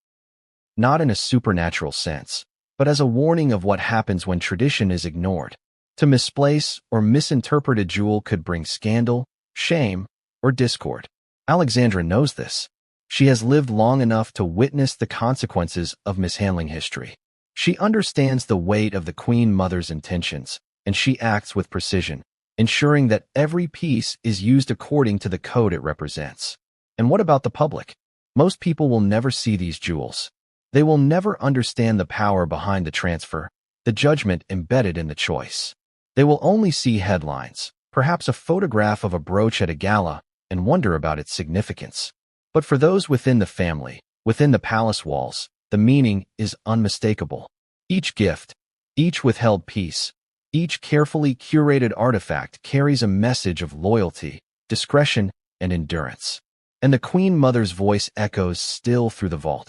Not in a supernatural sense, but as a warning of what happens when tradition is ignored. To misplace or misinterpret a jewel could bring scandal, shame, or discord. Alexandra knows this. She has lived long enough to witness the consequences of mishandling history. She understands the weight of the Queen Mother's intentions, and she acts with precision, ensuring that every piece is used according to the code it represents. And what about the public? Most people will never see these jewels. They will never understand the power behind the transfer, the judgment embedded in the choice. They will only see headlines, perhaps a photograph of a brooch at a gala, and wonder about its significance. But for those within the family, within the palace walls, the meaning is unmistakable. Each gift, each withheld piece, each carefully curated artifact carries a message of loyalty, discretion, and endurance. And the Queen Mother's voice echoes still through the vault.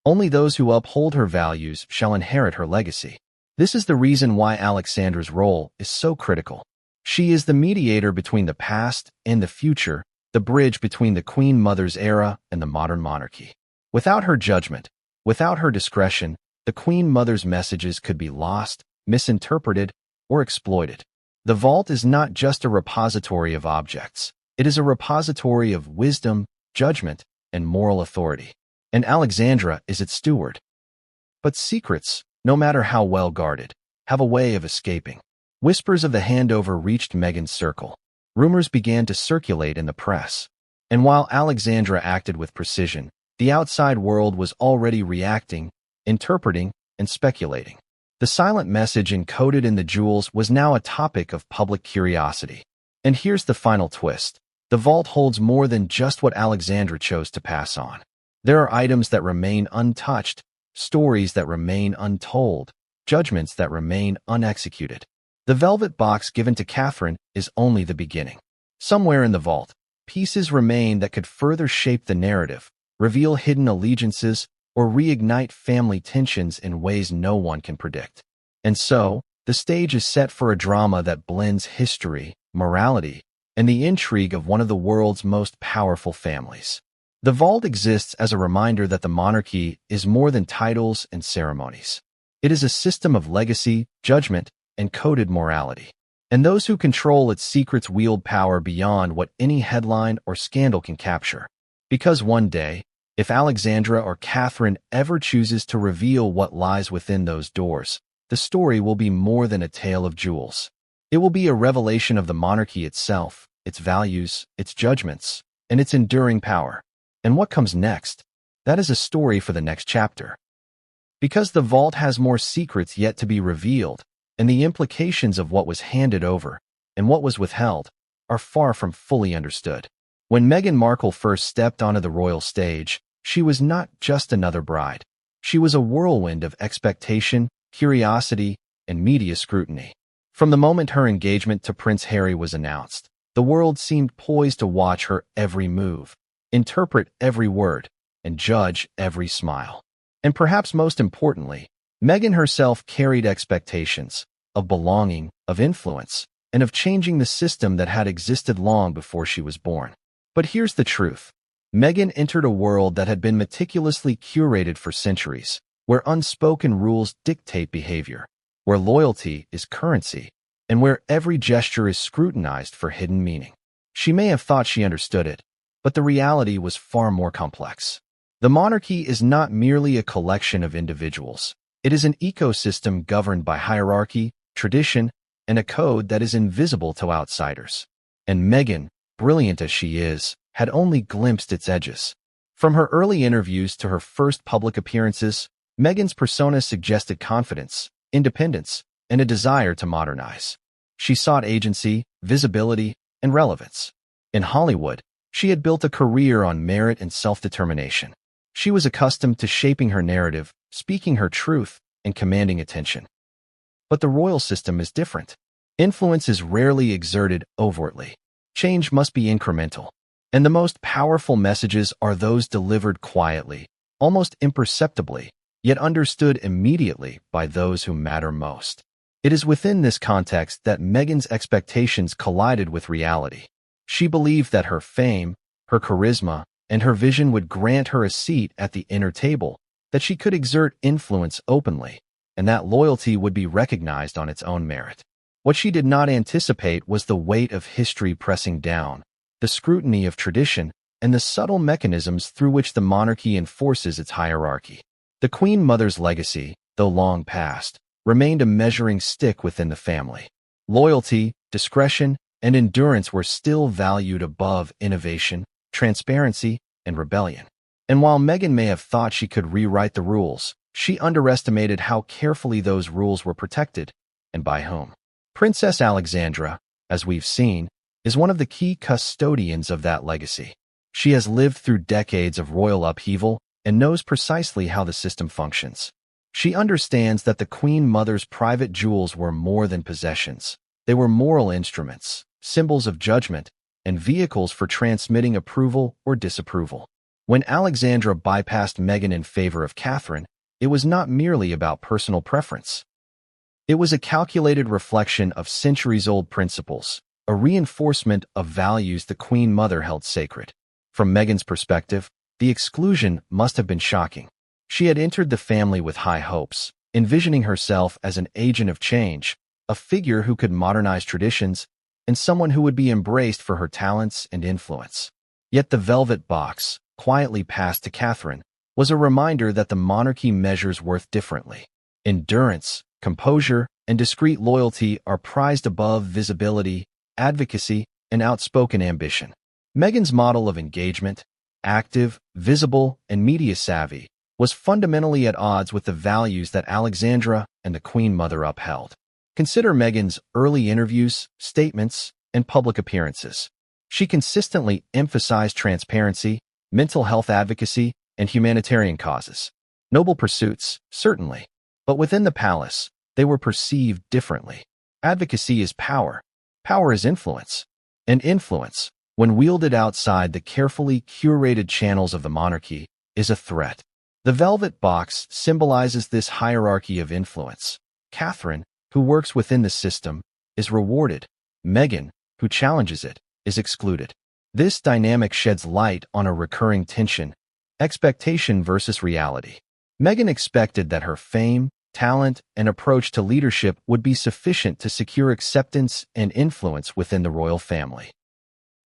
Only those who uphold her values shall inherit her legacy. This is the reason why Alexandra's role is so critical. She is the mediator between the past and the future, the bridge between the Queen Mother's era and the modern monarchy. Without her judgment, without her discretion, the Queen Mother's messages could be lost, misinterpreted, or exploited. The vault is not just a repository of objects. It is a repository of wisdom, judgment, and moral authority. And Alexandra is its steward. But secrets, no matter how well guarded, have a way of escaping. Whispers of the handover reached Meghan's circle. Rumors began to circulate in the press. And while Alexandra acted with precision, the outside world was already reacting, interpreting, and speculating. The silent message encoded in the jewels was now a topic of public curiosity. And here's the final twist. The vault holds more than just what Alexandra chose to pass on. There are items that remain untouched, stories that remain untold, judgments that remain unexecuted. The velvet box given to Catherine is only the beginning. Somewhere in the vault, pieces remain that could further shape the narrative, reveal hidden allegiances, or reignite family tensions in ways no one can predict. And so, the stage is set for a drama that blends history, morality, and the intrigue of one of the world's most powerful families. The vault exists as a reminder that the monarchy is more than titles and ceremonies. It is a system of legacy, judgment, and coded morality. And those who control its secrets wield power beyond what any headline or scandal can capture. Because one day, if Alexandra or Catherine ever chooses to reveal what lies within those doors, the story will be more than a tale of jewels. It will be a revelation of the monarchy itself, its values, its judgments, and its enduring power. And what comes next? That is a story for the next chapter. Because the vault has more secrets yet to be revealed, and the implications of what was handed over and what was withheld are far from fully understood. When Meghan Markle first stepped onto the royal stage, she was not just another bride. She was a whirlwind of expectation, curiosity, and media scrutiny. From the moment her engagement to Prince Harry was announced, the world seemed poised to watch her every move, interpret every word, and judge every smile. And perhaps most importantly, Meghan herself carried expectations of belonging, of influence, and of changing the system that had existed long before she was born. But here's the truth. Meghan entered a world that had been meticulously curated for centuries, where unspoken rules dictate behavior, where loyalty is currency, and where every gesture is scrutinized for hidden meaning. She may have thought she understood it, but the reality was far more complex. The monarchy is not merely a collection of individuals. It is an ecosystem governed by hierarchy, tradition, and a code that is invisible to outsiders. And Meghan, brilliant as she is, had only glimpsed its edges. From her early interviews to her first public appearances, Meghan's persona suggested confidence, independence, and a desire to modernize. She sought agency, visibility, and relevance. In Hollywood, she had built a career on merit and self-determination. She was accustomed to shaping her narrative, speaking her truth, and commanding attention. But the royal system is different. Influence is rarely exerted overtly. Change must be incremental. And the most powerful messages are those delivered quietly, almost imperceptibly, yet understood immediately by those who matter most. It is within this context that Meghan's expectations collided with reality. She believed that her fame, her charisma, and her vision would grant her a seat at the inner table, that she could exert influence openly, and that loyalty would be recognized on its own merit. What she did not anticipate was the weight of history pressing down, the scrutiny of tradition, and the subtle mechanisms through which the monarchy enforces its hierarchy. The Queen Mother's legacy, though long past, remained a measuring stick within the family. Loyalty, discretion, and endurance were still valued above innovation, transparency, and rebellion. And while Meghan may have thought she could rewrite the rules, she underestimated how carefully those rules were protected, and by whom. Princess Alexandra, as we've seen, is one of the key custodians of that legacy. She has lived through decades of royal upheaval and knows precisely how the system functions. She understands that the Queen Mother's private jewels were more than possessions. They were moral instruments, symbols of judgment, and vehicles for transmitting approval or disapproval. When Alexandra bypassed Meghan in favor of Catherine, it was not merely about personal preference. It was a calculated reflection of centuries-old principles, a reinforcement of values the Queen Mother held sacred. From Meghan's perspective, the exclusion must have been shocking. She had entered the family with high hopes, envisioning herself as an agent of change, a figure who could modernize traditions, and someone who would be embraced for her talents and influence. Yet the velvet box, quietly passed to Catherine, was a reminder that the monarchy measures worth differently. Endurance, composure, and discreet loyalty are prized above visibility, advocacy, and outspoken ambition. Meghan's model of engagement, active, visible, and media-savvy, was fundamentally at odds with the values that Alexandra and the Queen Mother upheld. Consider Meghan's early interviews, statements, and public appearances. She consistently emphasized transparency, mental health advocacy, and humanitarian causes. Noble pursuits, certainly, but within the palace, they were perceived differently. Advocacy is power. Power is influence. And influence, when wielded outside the carefully curated channels of the monarchy, is a threat. The velvet box symbolizes this hierarchy of influence. Catherine, who works within the system, is rewarded. Meghan, who challenges it, is excluded. This dynamic sheds light on a recurring tension, expectation versus reality. Meghan expected that her fame, talent, and approach to leadership would be sufficient to secure acceptance and influence within the royal family.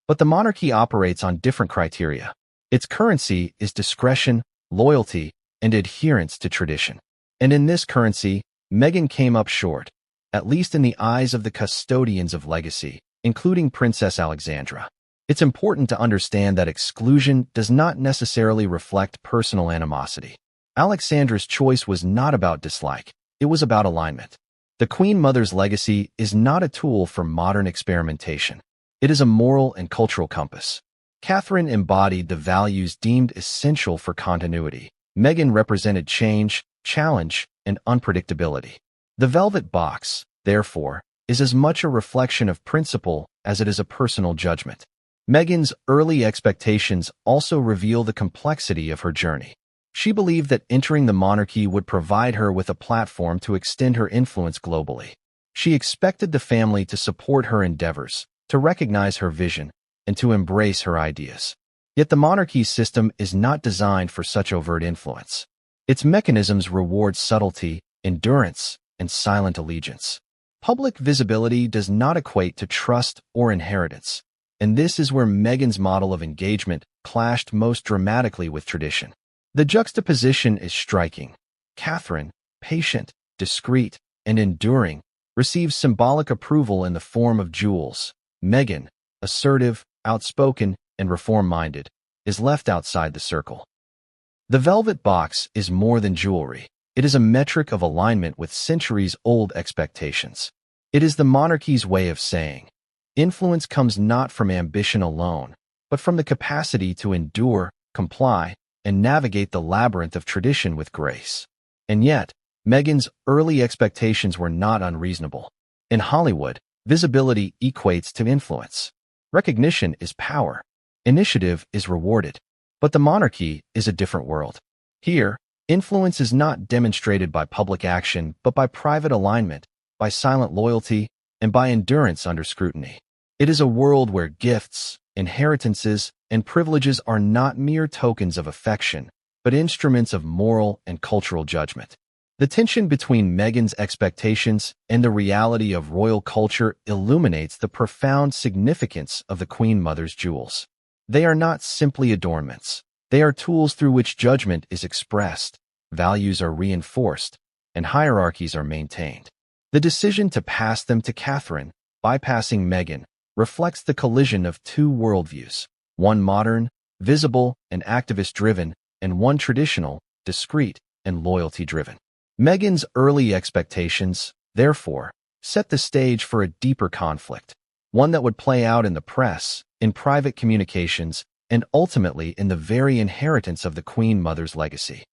But the monarchy operates on different criteria. Its currency is discretion, loyalty, and adherence to tradition. And in this currency, Meghan came up short, at least in the eyes of the custodians of legacy, including Princess Alexandra. It's important to understand that exclusion does not necessarily reflect personal animosity. Alexandra's choice was not about dislike, it was about alignment. The Queen Mother's legacy is not a tool for modern experimentation. It is a moral and cultural compass. Catherine embodied the values deemed essential for continuity. Meghan represented change, challenge, and unpredictability. The velvet box, therefore, is as much a reflection of principle as it is a personal judgment. Meghan's early expectations also reveal the complexity of her journey. She believed that entering the monarchy would provide her with a platform to extend her influence globally. She expected the family to support her endeavors, to recognize her vision, and to embrace her ideas. Yet the monarchy system is not designed for such overt influence. Its mechanisms reward subtlety, endurance, and silent allegiance. Public visibility does not equate to trust or inheritance, and this is where Meghan's model of engagement clashed most dramatically with tradition. The juxtaposition is striking. Catherine, patient, discreet, and enduring, receives symbolic approval in the form of jewels. Meghan, assertive, outspoken, and reform-minded, is left outside the circle. The velvet box is more than jewelry. It is a metric of alignment with centuries-old expectations. It is the monarchy's way of saying, influence comes not from ambition alone, but from the capacity to endure, comply, and navigate the labyrinth of tradition with grace. And yet, Meghan's early expectations were not unreasonable. In Hollywood, visibility equates to influence. Recognition is power. Initiative is rewarded. But the monarchy is a different world. Here, influence is not demonstrated by public action, but by private alignment, by silent loyalty, and by endurance under scrutiny. It is a world where gifts, inheritances, and privileges are not mere tokens of affection, but instruments of moral and cultural judgment. The tension between Meghan's expectations and the reality of royal culture illuminates the profound significance of the Queen Mother's jewels. They are not simply adornments. They are tools through which judgment is expressed, values are reinforced, and hierarchies are maintained. The decision to pass them to Catherine, bypassing Meghan, reflects the collision of two worldviews, one modern, visible, and activist-driven, and one traditional, discreet, and loyalty-driven. Meghan's early expectations, therefore, set the stage for a deeper conflict, one that would play out in the press, in private communications, and ultimately in the very inheritance of the Queen Mother's legacy.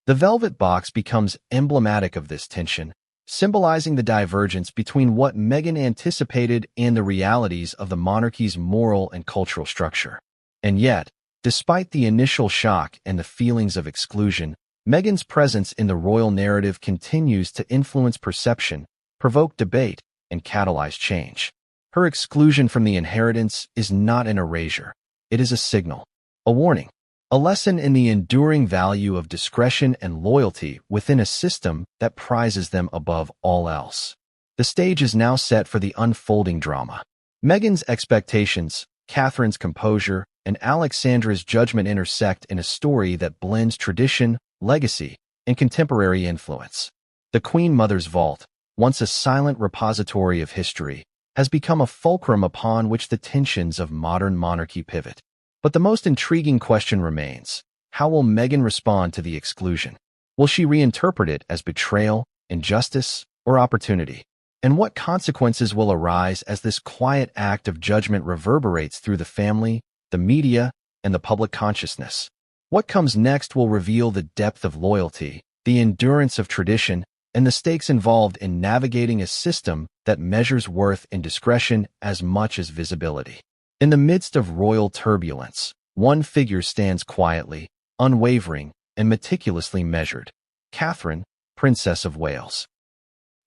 The velvet box becomes emblematic of this tension, symbolizing the divergence between what Meghan anticipated and the realities of the monarchy's moral and cultural structure. And yet, despite the initial shock and the feelings of exclusion, Meghan's presence in the royal narrative continues to influence perception, provoke debate, and catalyze change. Her exclusion from the inheritance is not an erasure. It is a signal, a warning, a lesson in the enduring value of discretion and loyalty within a system that prizes them above all else. The stage is now set for the unfolding drama. Meghan's expectations, Catherine's composure, and Alexandra's judgment intersect in a story that blends tradition, legacy, and contemporary influence. The Queen Mother's vault, once a silent repository of history, has become a fulcrum upon which the tensions of modern monarchy pivot. But the most intriguing question remains: how will Meghan respond to the exclusion? Will she reinterpret it as betrayal, injustice, or opportunity? And what consequences will arise as this quiet act of judgment reverberates through the family, the media, and the public consciousness? What comes next will reveal the depth of loyalty, the endurance of tradition, and the stakes involved in navigating a system that measures worth in discretion as much as visibility. In the midst of royal turbulence, one figure stands quietly, unwavering, and meticulously measured: Catherine, Princess of Wales.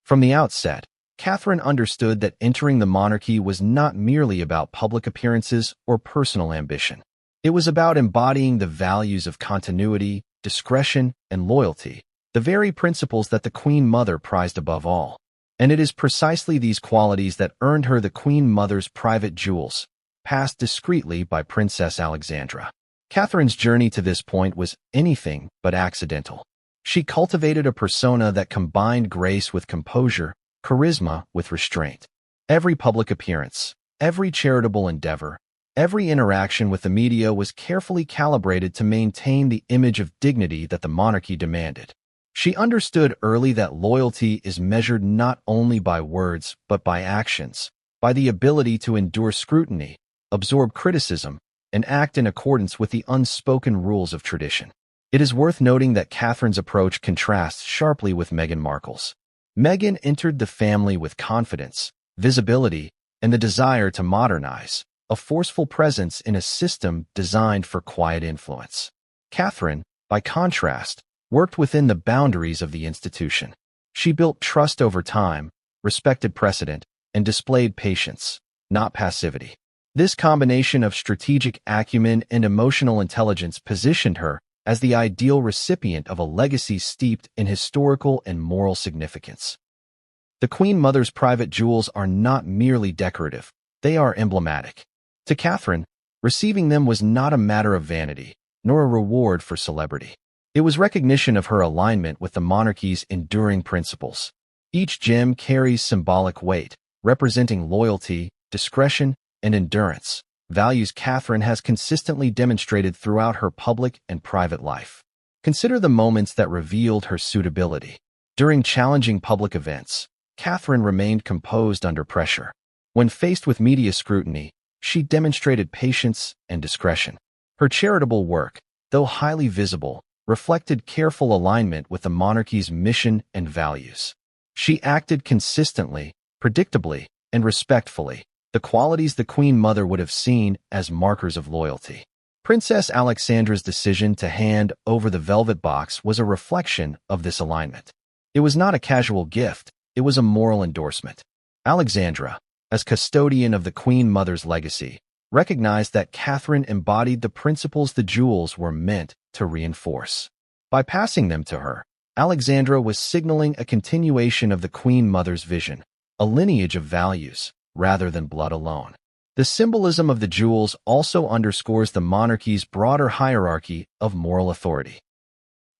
From the outset, Catherine understood that entering the monarchy was not merely about public appearances or personal ambition. It was about embodying the values of continuity, discretion, and loyalty, the very principles that the Queen Mother prized above all. And it is precisely these qualities that earned her the Queen Mother's private jewels, passed discreetly by Princess Alexandra. Catherine's journey to this point was anything but accidental. She cultivated a persona that combined grace with composure, charisma with restraint. Every public appearance, every charitable endeavor, every interaction with the media was carefully calibrated to maintain the image of dignity that the monarchy demanded. She understood early that loyalty is measured not only by words but by actions, by the ability to endure scrutiny, absorb criticism, and act in accordance with the unspoken rules of tradition. It is worth noting that Catherine's approach contrasts sharply with Meghan Markle's. Meghan entered the family with confidence, visibility, and the desire to modernize, a forceful presence in a system designed for quiet influence. Catherine, by contrast, worked within the boundaries of the institution. She built trust over time, respected precedent, and displayed patience, not passivity. This combination of strategic acumen and emotional intelligence positioned her as the ideal recipient of a legacy steeped in historical and moral significance. The Queen Mother's private jewels are not merely decorative, they are emblematic. To Catherine, receiving them was not a matter of vanity, nor a reward for celebrity. It was recognition of her alignment with the monarchy's enduring principles. Each gem carries symbolic weight, representing loyalty, discretion, and endurance, values Catherine has consistently demonstrated throughout her public and private life. Consider the moments that revealed her suitability. During challenging public events, Catherine remained composed under pressure. When faced with media scrutiny, she demonstrated patience and discretion. Her charitable work, though highly visible, reflected careful alignment with the monarchy's mission and values. She acted consistently, predictably, and respectfully, the qualities the Queen Mother would have seen as markers of loyalty. Princess Alexandra's decision to hand over the velvet box was a reflection of this alignment. It was not a casual gift, it was a moral endorsement. Alexandra, as custodian of the Queen Mother's legacy, recognized that Catherine embodied the principles the jewels were meant to reinforce. By passing them to her, Alexandra was signaling a continuation of the Queen Mother's vision, a lineage of values, rather than blood alone. The symbolism of the jewels also underscores the monarchy's broader hierarchy of moral authority.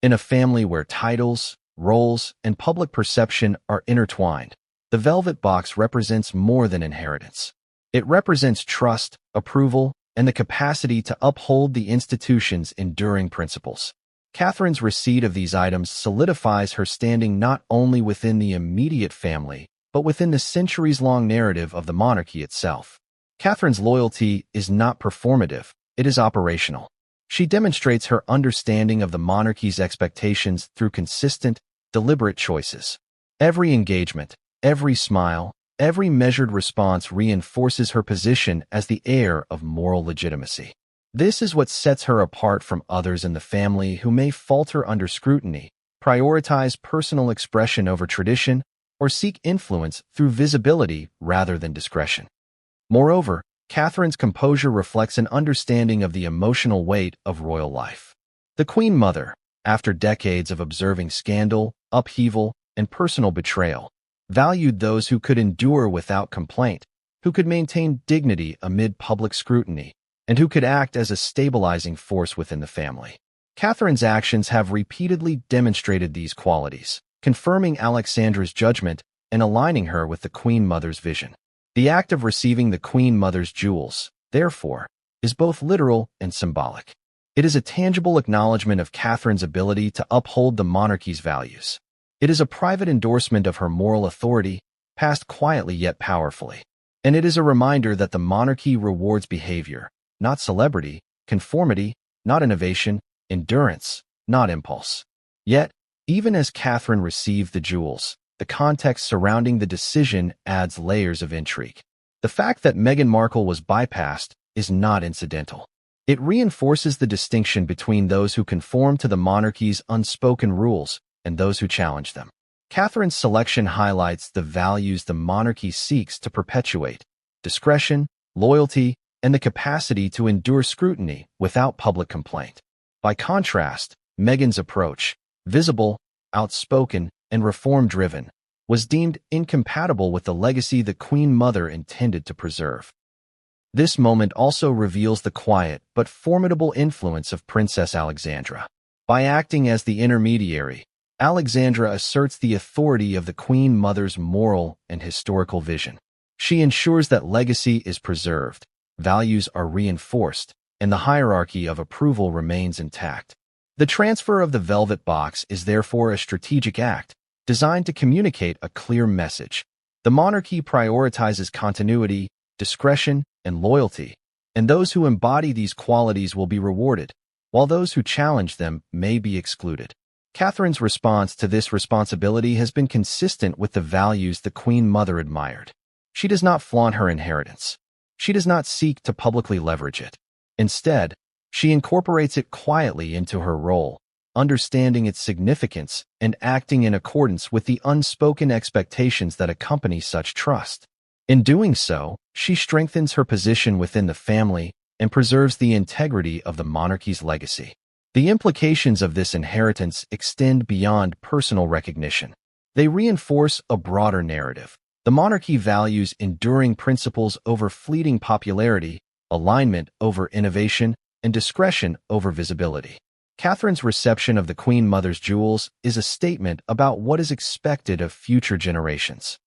In a family where titles, roles, and public perception are intertwined, the velvet box represents more than inheritance. It represents trust, approval, and the capacity to uphold the institution's enduring principles. Catherine's receipt of these items solidifies her standing not only within the immediate family, but within the centuries-long narrative of the monarchy itself. Catherine's loyalty is not performative, it is operational. She demonstrates her understanding of the monarchy's expectations through consistent, deliberate choices. Every engagement, every smile, every measured response reinforces her position as the heir of moral legitimacy. This is what sets her apart from others in the family who may falter under scrutiny, prioritize personal expression over tradition, or seek influence through visibility rather than discretion. Moreover, Catherine's composure reflects an understanding of the emotional weight of royal life. The Queen Mother, after decades of observing scandal, upheaval, and personal betrayal, valued those who could endure without complaint, who could maintain dignity amid public scrutiny, and who could act as a stabilizing force within the family. Catherine's actions have repeatedly demonstrated these qualities, confirming Alexandra's judgment and aligning her with the Queen Mother's vision. The act of receiving the Queen Mother's jewels, therefore, is both literal and symbolic. It is a tangible acknowledgement of Catherine's ability to uphold the monarchy's values. It is a private endorsement of her moral authority, passed quietly yet powerfully. And it is a reminder that the monarchy rewards behavior, not celebrity, conformity, not innovation, endurance, not impulse. Yet, even as Catherine received the jewels, the context surrounding the decision adds layers of intrigue. The fact that Meghan Markle was bypassed is not incidental. It reinforces the distinction between those who conform to the monarchy's unspoken rules and those who challenge them. Catherine's selection highlights the values the monarchy seeks to perpetuate: discretion, loyalty, and the capacity to endure scrutiny without public complaint. By contrast, Meghan's approach, visible, outspoken, and reform-driven, was deemed incompatible with the legacy the Queen Mother intended to preserve. This moment also reveals the quiet but formidable influence of Princess Alexandra. By acting as the intermediary, Alexandra asserts the authority of the Queen Mother's moral and historical vision. She ensures that legacy is preserved, values are reinforced, and the hierarchy of approval remains intact. The transfer of the velvet box is therefore a strategic act, designed to communicate a clear message. The monarchy prioritizes continuity, discretion, and loyalty, and those who embody these qualities will be rewarded, while those who challenge them may be excluded. Catherine's response to this responsibility has been consistent with the values the Queen Mother admired. She does not flaunt her inheritance. She does not seek to publicly leverage it. Instead, she incorporates it quietly into her role, understanding its significance and acting in accordance with the unspoken expectations that accompany such trust. In doing so, she strengthens her position within the family and preserves the integrity of the monarchy's legacy. The implications of this inheritance extend beyond personal recognition. They reinforce a broader narrative. The monarchy values enduring principles over fleeting popularity, alignment over innovation, and discretion over visibility. Catherine's reception of the Queen Mother's jewels is a statement about what is expected of future generations.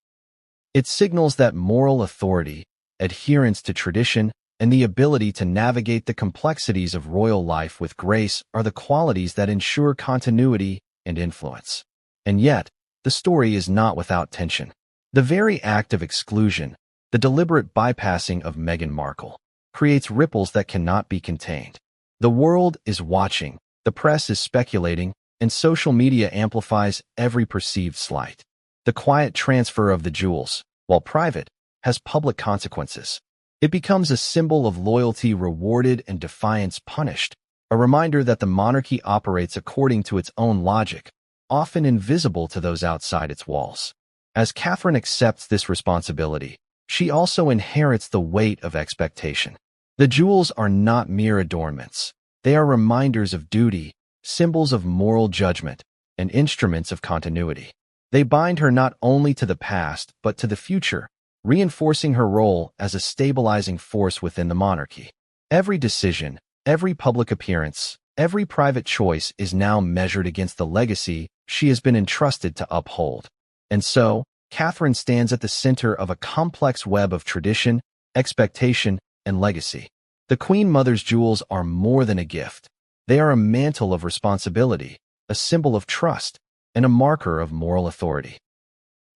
It signals that moral authority, adherence to tradition, and the ability to navigate the complexities of royal life with grace are the qualities that ensure continuity and influence. And yet, the story is not without tension. The very act of exclusion, the deliberate bypassing of Meghan Markle, creates ripples that cannot be contained. The world is watching, the press is speculating, and social media amplifies every perceived slight. The quiet transfer of the jewels, while private, has public consequences. It becomes a symbol of loyalty rewarded and defiance punished, a reminder that the monarchy operates according to its own logic, often invisible to those outside its walls. As Catherine accepts this responsibility, she also inherits the weight of expectation. The jewels are not mere adornments. They are reminders of duty, symbols of moral judgment, and instruments of continuity. They bind her not only to the past but to the future, reinforcing her role as a stabilizing force within the monarchy. Every decision, every public appearance, every private choice is now measured against the legacy she has been entrusted to uphold. And so, Catherine stands at the center of a complex web of tradition, expectation, and legacy. The Queen Mother's jewels are more than a gift. They are a mantle of responsibility, a symbol of trust, and a marker of moral authority.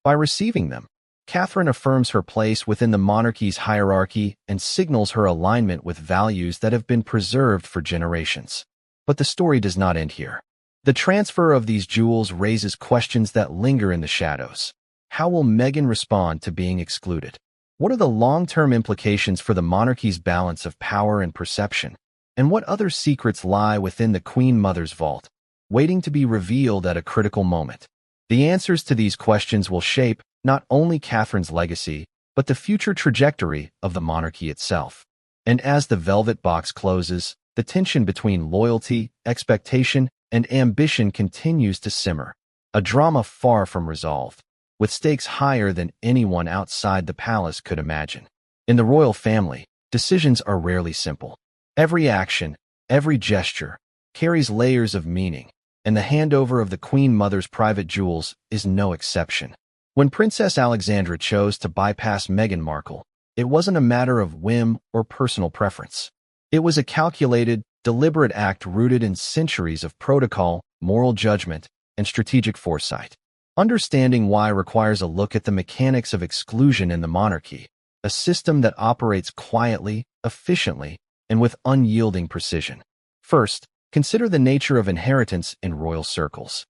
By receiving them, Catherine affirms her place within the monarchy's hierarchy and signals her alignment with values that have been preserved for generations. But the story does not end here. The transfer of these jewels raises questions that linger in the shadows. How will Meghan respond to being excluded? What are the long-term implications for the monarchy's balance of power and perception? And what other secrets lie within the Queen Mother's vault, waiting to be revealed at a critical moment? The answers to these questions will shape not only Catherine's legacy, but the future trajectory of the monarchy itself. And as the velvet box closes, the tension between loyalty, expectation, and ambition continues to simmer, a drama far from resolved, with stakes higher than anyone outside the palace could imagine. In the royal family, decisions are rarely simple. Every action, every gesture, carries layers of meaning, and the handover of the Queen Mother's private jewels is no exception. When Princess Alexandra chose to bypass Meghan Markle, it wasn't a matter of whim or personal preference. It was a calculated, deliberate act rooted in centuries of protocol, moral judgment, and strategic foresight. Understanding why requires a look at the mechanics of exclusion in the monarchy, a system that operates quietly, efficiently, and with unyielding precision. First, consider the nature of inheritance in royal circles.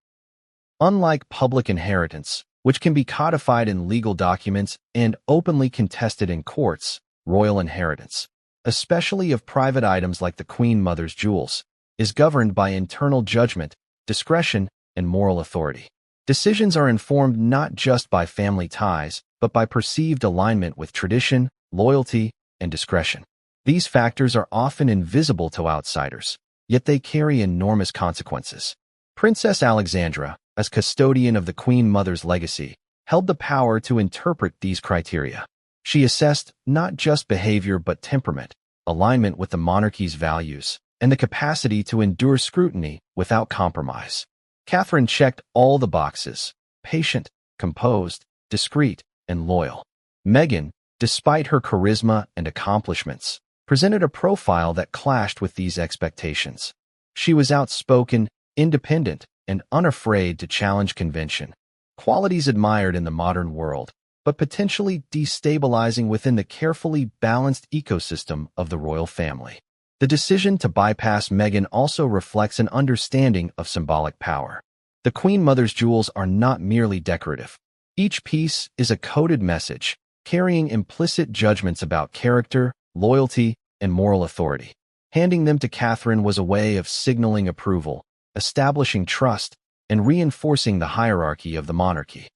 Unlike public inheritance, which can be codified in legal documents and openly contested in courts, royal inheritance, especially of private items like the Queen Mother's jewels, is governed by internal judgment, discretion, and moral authority. Decisions are informed not just by family ties, but by perceived alignment with tradition, loyalty, and discretion. These factors are often invisible to outsiders, yet they carry enormous consequences. Princess Alexandra, as custodian of the Queen Mother's legacy, held the power to interpret these criteria. She assessed not just behavior but temperament, alignment with the monarchy's values, and the capacity to endure scrutiny without compromise. Catherine checked all the boxes: patient, composed, discreet, and loyal. Meghan, despite her charisma and accomplishments, presented a profile that clashed with these expectations. She was outspoken, independent, and unafraid to challenge convention, qualities admired in the modern world, but potentially destabilizing within the carefully balanced ecosystem of the royal family. The decision to bypass Meghan also reflects an understanding of symbolic power. The Queen Mother's jewels are not merely decorative. Each piece is a coded message, carrying implicit judgments about character, loyalty, and moral authority. Handing them to Catherine was a way of signaling approval, establishing trust, and reinforcing the hierarchy of the monarchy.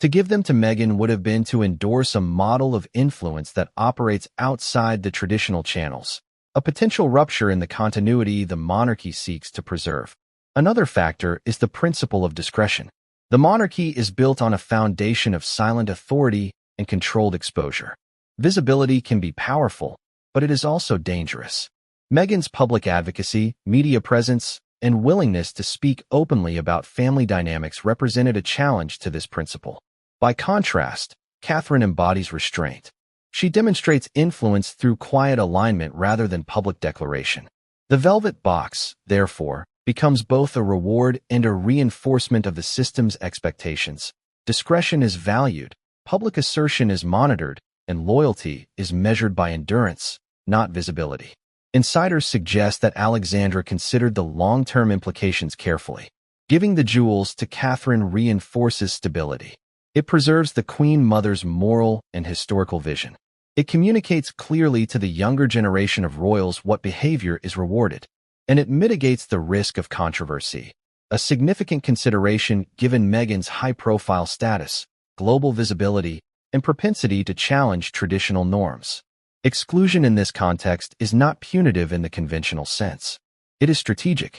To give them to Meghan would have been to endorse a model of influence that operates outside the traditional channels, a potential rupture in the continuity the monarchy seeks to preserve. Another factor is the principle of discretion. The monarchy is built on a foundation of silent authority and controlled exposure. Visibility can be powerful, but it is also dangerous. Meghan's public advocacy, media presence, and willingness to speak openly about family dynamics represented a challenge to this principle. By contrast, Catherine embodies restraint. She demonstrates influence through quiet alignment rather than public declaration. The velvet box, therefore, becomes both a reward and a reinforcement of the system's expectations. Discretion is valued, public assertion is monitored, and loyalty is measured by endurance, not visibility. Insiders suggest that Alexandra considered the long-term implications carefully. Giving the jewels to Catherine reinforces stability. It preserves the Queen Mother's moral and historical vision. It communicates clearly to the younger generation of royals what behavior is rewarded, and it mitigates the risk of controversy, a significant consideration given Meghan's high-profile status, global visibility, and propensity to challenge traditional norms. Exclusion in this context is not punitive in the conventional sense. It is strategic.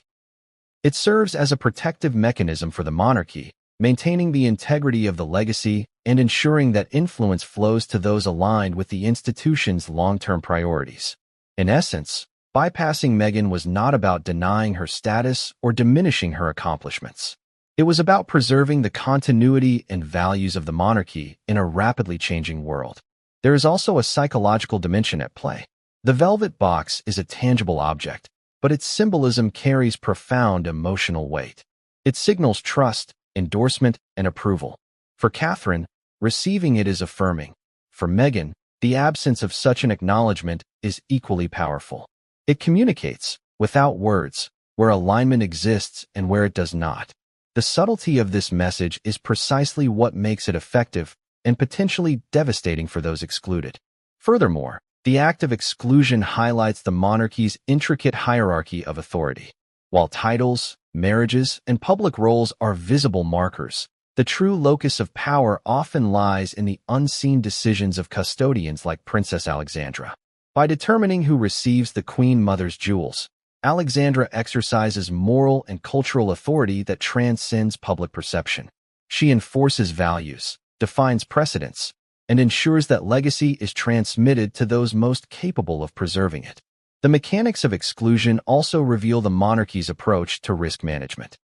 It serves as a protective mechanism for the monarchy, maintaining the integrity of the legacy and ensuring that influence flows to those aligned with the institution's long-term priorities. In essence, bypassing Meghan was not about denying her status or diminishing her accomplishments. It was about preserving the continuity and values of the monarchy in a rapidly changing world. There is also a psychological dimension at play. The velvet box is a tangible object, but its symbolism carries profound emotional weight. It signals trust, endorsement, and approval. For Catherine, receiving it is affirming. For Meghan, the absence of such an acknowledgement is equally powerful. It communicates, without words, where alignment exists and where it does not. The subtlety of this message is precisely what makes it effective and potentially devastating for those excluded. Furthermore, the act of exclusion highlights the monarchy's intricate hierarchy of authority. While titles, marriages, and public roles are visible markers, the true locus of power often lies in the unseen decisions of custodians like Princess Alexandra. By determining who receives the Queen Mother's jewels, Alexandra exercises moral and cultural authority that transcends public perception. She enforces values, defines precedents, and ensures that legacy is transmitted to those most capable of preserving it. The mechanics of exclusion also reveal the monarchy's approach to risk management.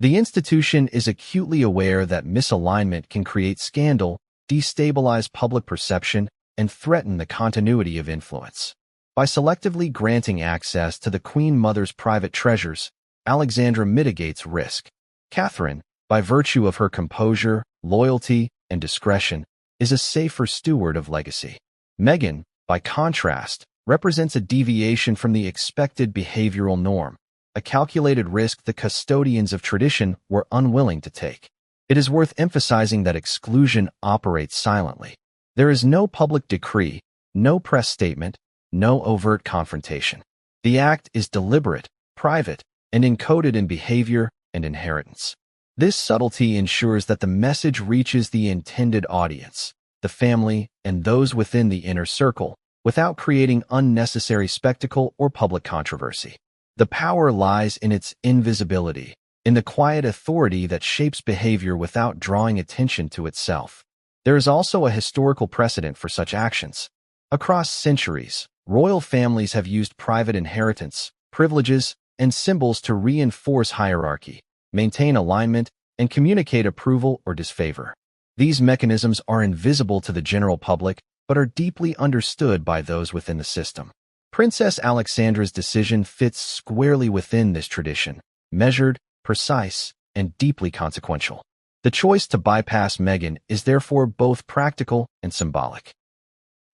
The institution is acutely aware that misalignment can create scandal, destabilize public perception, and threaten the continuity of influence. By selectively granting access to the Queen Mother's private treasures, Alexandra mitigates risk. Catherine, by virtue of her composure, loyalty, and discretion, is a safer steward of legacy. Meghan, by contrast, represents a deviation from the expected behavioral norm, a calculated risk the custodians of tradition were unwilling to take. It is worth emphasizing that exclusion operates silently. There is no public decree, no press statement, no overt confrontation. The act is deliberate, private, and encoded in behavior and inheritance. This subtlety ensures that the message reaches the intended audience, the family, and those within the inner circle, without creating unnecessary spectacle or public controversy. The power lies in its invisibility, in the quiet authority that shapes behavior without drawing attention to itself. There is also a historical precedent for such actions. Across centuries, royal families have used private inheritance, privileges, and symbols to reinforce hierarchy, maintain alignment, and communicate approval or disfavor. These mechanisms are invisible to the general public, but are deeply understood by those within the system. Princess Alexandra's decision fits squarely within this tradition, measured, precise, and deeply consequential. The choice to bypass Meghan is therefore both practical and symbolic.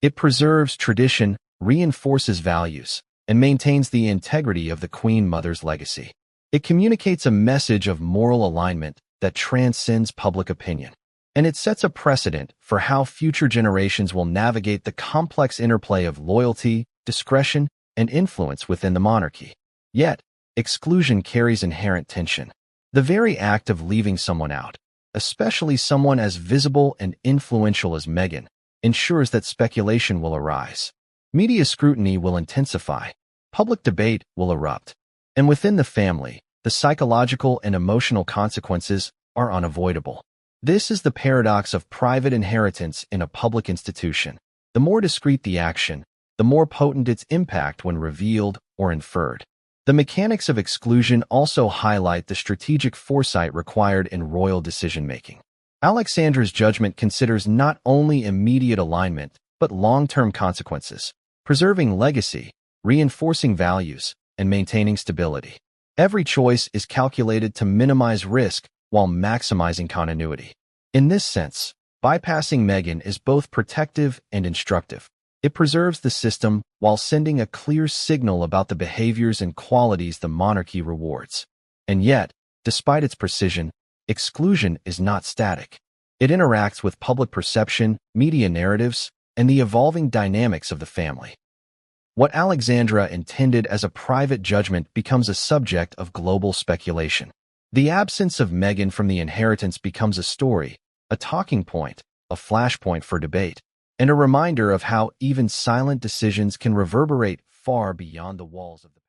It preserves tradition, reinforces values, and maintains the integrity of the Queen Mother's legacy. It communicates a message of moral alignment that transcends public opinion, and it sets a precedent for how future generations will navigate the complex interplay of loyalty, discretion, and influence within the monarchy. Yet, exclusion carries inherent tension. The very act of leaving someone out, especially someone as visible and influential as Meghan, ensures that speculation will arise. Media scrutiny will intensify, public debate will erupt, and within the family, the psychological and emotional consequences are unavoidable. This is the paradox of private inheritance in a public institution. The more discreet the action, the more potent its impact when revealed or inferred. The mechanics of exclusion also highlight the strategic foresight required in royal decision-making. Alexandra's judgment considers not only immediate alignment, but long-term consequences, preserving legacy, reinforcing values, and maintaining stability. Every choice is calculated to minimize risk while maximizing continuity. In this sense, bypassing Meghan is both protective and instructive. It preserves the system while sending a clear signal about the behaviors and qualities the monarchy rewards. And yet, despite its precision, exclusion is not static. It interacts with public perception, media narratives, and the evolving dynamics of the family. What Alexandra intended as a private judgment becomes a subject of global speculation. The absence of Meghan from the inheritance becomes a story, a talking point, a flashpoint for debate, and a reminder of how even silent decisions can reverberate far beyond the walls of the